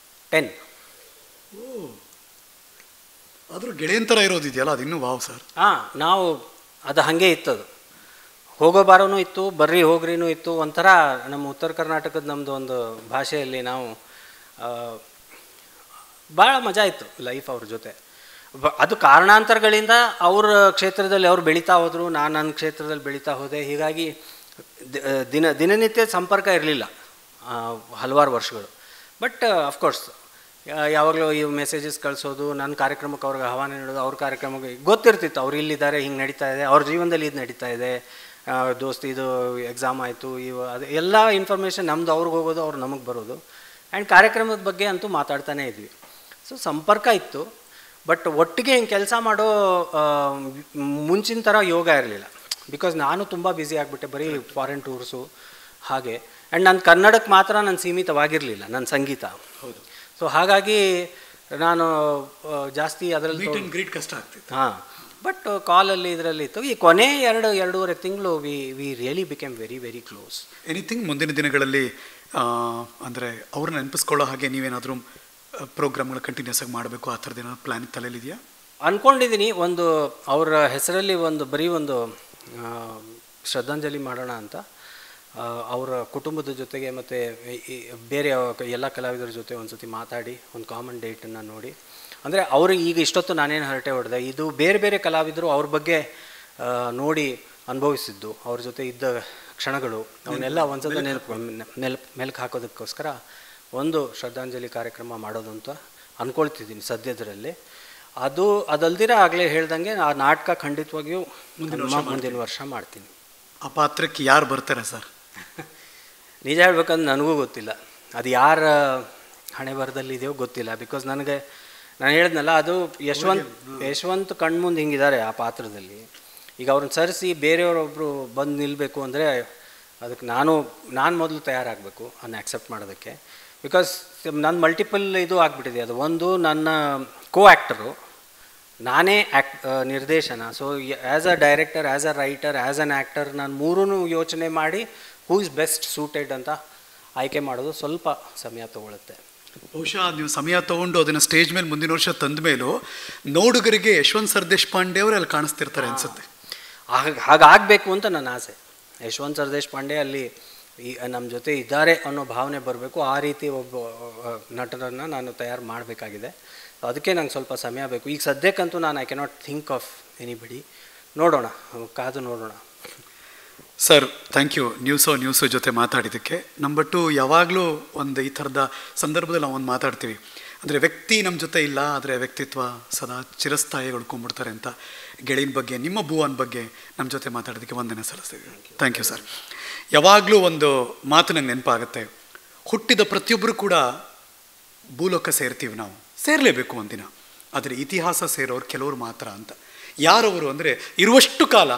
Speaker 1: 10.
Speaker 2: ಆದರೂ ಗೆಳೆಯಂತರ ಇರೋದಿದೆಯಲ್ಲ ಅದು ಇನ್ನೂ ವಾವ್ ಸರ್.
Speaker 1: ನಾವು ಅದು ಹಾಗೆ ಇತ್ತದು, ಹೋಗೋ ಬಾರೋನೂ ಇತ್ತು, ಬರ್ರಿ ಹೋಗ್ರಿನೂ ಇತ್ತು. ಒಂಥರ ನಮ್ಮ ಉತ್ತರ ಕರ್ನಾಟಕದ ನಮ್ಮದು ಒಂದು ಭಾಷೆಯಲ್ಲಿ ನಾವು ಭಾಳ ಮಜಾ ಇತ್ತು ಲೈಫ್ ಅವ್ರ ಜೊತೆ. ಅದು ಕಾರಣಾಂತರಗಳಿಂದ ಅವ್ರ ಕ್ಷೇತ್ರದಲ್ಲಿ ಅವ್ರು ಬೆಳೀತಾ ಹೋದರು, ನಾನು ನನ್ನ ಕ್ಷೇತ್ರದಲ್ಲಿ ಬೆಳೀತಾ ಹೋದೆ. ಹೀಗಾಗಿ ದಿನನಿತ್ಯ ಸಂಪರ್ಕ ಇರಲಿಲ್ಲ ಹಲವಾರು ವರ್ಷಗಳು. ಬಟ್ ಅಫ್ಕೋರ್ಸ್ ಯಾವಾಗಲೂ ಈ ಮೆಸೇಜಸ್ ಕಳಿಸೋದು, ನನ್ನ ಕಾರ್ಯಕ್ರಮಕ್ಕೆ ಅವ್ರಿಗೆ ಆಹ್ವಾನ ನೀಡೋದು, ಅವ್ರ ಕಾರ್ಯಕ್ರಮಕ್ಕೆ ಗೊತ್ತಿರ್ತಿತ್ತು ಅವ್ರು ಇಲ್ಲಿದ್ದಾರೆ, ಹಿಂಗೆ ನಡೀತಾ ಇದೆ, ಅವ್ರ ಜೀವನದಲ್ಲಿ ಇದು ನಡೀತಾ ಇದೆ, ದೋಸ್ತಿ ಇದು ಎಕ್ಸಾಮ್ ಆಯಿತು, ಅದು ಎಲ್ಲ ಇನ್ಫಾರ್ಮೇಷನ್ ನಮ್ಮದು ಅವ್ರಿಗೆ ಹೋಗೋದು, ಅವ್ರು ನಮಗೆ ಬರೋದು. ಆ್ಯಂಡ್ ಕಾರ್ಯಕ್ರಮದ ಬಗ್ಗೆ ಅಂತೂ ಮಾತಾಡ್ತಾನೇ ಇದ್ವಿ. ಸೊ ಸಂಪರ್ಕ ಇತ್ತು. ಬಟ್ ಒಟ್ಟಿಗೆ ಹಿಂಗೆ ಕೆಲಸ ಮಾಡೋ ಮುಂಚಿನ ಥರ ಯೋಗ ಇರಲಿಲ್ಲ. ಬಿಕಾಸ್ ನಾನು ತುಂಬ ಬ್ಯುಸಿ ಆಗಿಬಿಟ್ಟೆ, ಬರೀ ಫಾರಿನ್ ಟೂರ್ಸು ಹಾಗೆ. ಆ್ಯಂಡ್ ನನ್ನ ಕನ್ನಡಕ್ಕೆ ಮಾತ್ರ ನಾನು ಸೀಮಿತವಾಗಿರಲಿಲ್ಲ ನನ್ನ ಸಂಗೀತ.
Speaker 2: ಹೌದು.
Speaker 1: ಸೊ ಹಾಗಾಗಿ ನಾನು ಜಾಸ್ತಿ ಅದರಲ್ಲಿ
Speaker 2: ಗ್ರೀಟ್ ಕಷ್ಟ ಆಗ್ತಿತ್ತು.
Speaker 1: ಬಟ್ ಕಾಲಲ್ಲಿ ಇದರಲ್ಲಿ ಇತ್ತು. ಈ ಕೊನೆ 2-2.5 ತಿಂಗಳು we really became very very close.
Speaker 2: Anything ಮುಂದಿನ ದಿನಗಳಲ್ಲಿ ಅಂದರೆ ಅವ್ರನ್ನ ನೆನಪಿಸ್ಕೊಳ್ಳೋ ಹಾಗೆ ನೀವೇನಾದರೂ ಪ್ರೋಗ್ರಾಮ್ಗಳು ಕಂಟಿನ್ಯೂಸ್ ಆಗಿ ಮಾಡಬೇಕು ಆ ಥರದ್ದು ಏನಾದ್ರು ಪ್ಲ್ಯಾನ್ ತಲೆಯಲ್ಲಿದೆಯಾ?
Speaker 1: ಅಂದ್ಕೊಂಡಿದ್ದೀನಿ. ಒಂದು ಅವರ ಹೆಸರಲ್ಲಿ ಬರೀ ಒಂದು ಶ್ರದ್ಧಾಂಜಲಿ ಮಾಡೋಣ ಅಂತ. ಅವರ ಕುಟುಂಬದ ಜೊತೆಗೆ ಮತ್ತು ಬೇರೆ ಎಲ್ಲ ಕಲಾವಿದರ ಜೊತೆ ಒಂದು ಸತಿ ಮಾತಾಡಿ ಒಂದು ಕಾಮನ್ ಡೇಟನ್ನು ನೋಡಿ, ಅಂದರೆ ಅವ್ರಿಗೆ ಈಗ ಇಷ್ಟೊತ್ತು ನಾನೇನು ಹರಟೆ ಹೊಡೆದೆ, ಇದು ಬೇರೆ ಬೇರೆ ಕಲಾವಿದರು ಅವ್ರ ಬಗ್ಗೆ ನೋಡಿ ಅನುಭವಿಸಿದ್ದು, ಅವ್ರ ಜೊತೆ ಇದ್ದ ಕ್ಷಣಗಳು, ಅವನ್ನೆಲ್ಲ ಒಂದ್ಸಲ ಮೆಲ್ಕು ಹಾಕೋದಕ್ಕೋಸ್ಕರ ಒಂದು ಶ್ರದ್ಧಾಂಜಲಿ ಕಾರ್ಯಕ್ರಮ ಮಾಡೋದು ಅಂತ ಅಂದ್ಕೊಳ್ತಿದ್ದೀನಿ ಸದ್ಯದರಲ್ಲಿ. ಅದಲ್ದಿರ ಆಗಲೇ ಹೇಳ್ದಂಗೆ ಆ ನಾಟಕ ಖಂಡಿತವಾಗಿಯೂ ಮುಂದಿನ ವರ್ಷ ಮಾಡ್ತೀನಿ.
Speaker 2: ಆ ಪಾತ್ರಕ್ಕೆ ಯಾರು ಬರ್ತಾರೆ ಸರ್?
Speaker 1: ನಿಜ ಹೇಳ್ಬೇಕಂದ್ರೆ ನನಗೂ ಗೊತ್ತಿಲ್ಲ, ಅದು ಯಾರ ಹಣೆ ಬರದಲ್ಲಿದೆಯೋ ಗೊತ್ತಿಲ್ಲ. ಬಿಕಾಸ್ ನಾನು ಹೇಳಿದ್ನಲ್ಲ, ಅದು ಯಶವಂತ್ ಕಣ್ಮುಂದೆ ಹಿಂಗಿದ್ದಾರೆ ಆ ಪಾತ್ರದಲ್ಲಿ. ಈಗ ಅವ್ರನ್ನ ಸರಿಸಿ ಬೇರೆಯವರೊಬ್ಬರು ಬಂದು ನಿಲ್ಲಬೇಕು ಅಂದರೆ ಅದಕ್ಕೆ ನಾನು ಮೊದಲು ತಯಾರಾಗಬೇಕು ಅದನ್ನ ಆ್ಯಕ್ಸೆಪ್ಟ್ ಮಾಡೋದಕ್ಕೆ. ಬಿಕಾಸ್ ನನ್ನ ಮಲ್ಟಿಪಲ್ ಇದು ಆಗಿಬಿಟ್ಟಿದೆ. ಅದು ಒಂದು ನನ್ನ ಕೋ ಆ್ಯಕ್ಟರು, ನಾನೇ ನಿರ್ದೇಶನ. So as a director, as a writer, as an actor, ನಾನು ಮೂರೂ ಯೋಚನೆ ಮಾಡಿ ಹೂ ಇಸ್ ಬೆಸ್ಟ್ ಸೂಟೆಡ್ ಅಂತ ಆಯ್ಕೆ ಮಾಡೋದು ಸ್ವಲ್ಪ ಸಮಯ ತೊಗೊಳುತ್ತೆ.
Speaker 2: ಬಹುಶಃ ನೀವು ಸಮಯ ತೊಗೊಂಡು ಅದನ್ನು ಸ್ಟೇಜ್ ಮೇಲೆ ಮುಂದಿನ ವರ್ಷ ತಂದ ಮೇಲೂ ನೋಡುಗರಿಗೆ ಯಶವಂತ್ ಸರ್ ದೇಶಪಾಂಡೆ ಅವರು ಅಲ್ಲಿ ಕಾಣಿಸ್ತಿರ್ತಾರೆ ಅನಿಸುತ್ತೆ.
Speaker 1: ಹಾಗಾಗಬೇಕು ಅಂತ ನನ್ನ ಆಸೆ. ಯಶವಂತ್ ಸರ್ ದೇಶಪಾಂಡೆ ಅಲ್ಲಿ ನಮ್ಮ ಜೊತೆ ಇದ್ದಾರೆ ಅನ್ನೋ ಭಾವನೆ ಬರಬೇಕು. ಆ ರೀತಿ ಒಬ್ಬ ನಟರನ್ನು ನಾನು ತಯಾರು ಮಾಡಬೇಕಾಗಿದೆ. ಅದಕ್ಕೆ ನಂಗೆ ಸ್ವಲ್ಪ ಸಮಯ ಬೇಕು. ಈಗ ಸದ್ಯಕ್ಕಂತೂ ನಾನು I cannot think of anybody. ನೋಡೋಣ, ಕಾದು ನೋಡೋಣ.
Speaker 2: ಸರ್, ಥ್ಯಾಂಕ್ ಯು ನ್ಯೂಸು ಜೊತೆ ಮಾತಾಡಿದ್ದಕ್ಕೆ. ನಂಬರ್ 2, ಯಾವಾಗಲೂ ಒಂದು ಈ ಥರದ ಸಂದರ್ಭದಲ್ಲಿ ನಾವು ಒಂದು ಮಾತಾಡ್ತೀವಿ, ಅಂದರೆ ವ್ಯಕ್ತಿ ನಮ್ಮ ಜೊತೆ ಇಲ್ಲ, ಆದರೆ ವ್ಯಕ್ತಿತ್ವ ಸದಾ ಚಿರಸ್ಥಾಯಿ ಉಳ್ಕೊಂಡ್ಬಿಡ್ತಾರೆ ಅಂತ. ಗೆಳೆಯನ ಬಗ್ಗೆ, ನಿಮ್ಮ ಭುವನ್ ಬಗ್ಗೆ ನಮ್ಮ ಜೊತೆ ಮಾತಾಡೋದಕ್ಕೆ ವಂದನೆ ಸಲ್ಲಿಸ್ತೀವಿ. Thank you sir. ಯಾವಾಗಲೂ ಒಂದು ಮಾತು ನಂಗೆ ನೆನಪಾಗುತ್ತೆ, ಹುಟ್ಟಿದ ಪ್ರತಿಯೊಬ್ಬರು ಕೂಡ ಭೂಲೋಕ ಸೇರ್ತೀವಿ, ನಾವು ಸೇರಲೇಬೇಕು ಒಂದಿನ, ಆದರೆ ಇತಿಹಾಸ ಸೇರೋರು ಕೆಲವರು ಮಾತ್ರ ಅಂತ. ಯಾರವರು ಅಂದರೆ ಇರುವಷ್ಟು ಕಾಲ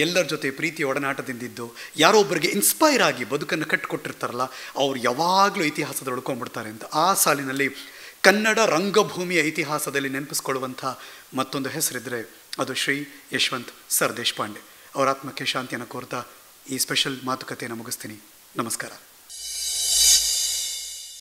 Speaker 2: ಎಲ್ಲರ ಜೊತೆ ಪ್ರೀತಿ ಒಡನಾಟದಿಂದಿದ್ದು ಯಾರೋ ಒಬ್ಬರಿಗೆ ಇನ್ಸ್ಪೈರ್ ಆಗಿ ಬದುಕನ್ನು ಕಟ್ಟಿಕೊಟ್ಟಿರ್ತಾರಲ್ಲ, ಅವ್ರು ಯಾವಾಗಲೂ ಇತಿಹಾಸದಲ್ಲಿ ಉಳ್ಕೊಂಡ್ಬಿಡ್ತಾರೆ ಅಂತ. ಆ ಸಾಲಿನಲ್ಲಿ ಕನ್ನಡ ರಂಗಭೂಮಿಯ ಇತಿಹಾಸದಲ್ಲಿ ನೆನಪಿಸ್ಕೊಳ್ಳುವಂಥ ಮತ್ತೊಂದು ಹೆಸರಿದ್ದರೆ ಅದು ಶ್ರೀ ಯಶವಂತ್ ಸರ್ ದೇಶಪಾಂಡೆ. ಅವರ ಆತ್ಮಕ್ಕೆ ಶಾಂತಿಯನ್ನು ಕೋರ್ತಾ ಈ ಸ್ಪೆಷಲ್ ಮಾತುಕತೆಯನ್ನು ಮುಗಿಸ್ತೀನಿ. ನಮಸ್ಕಾರ.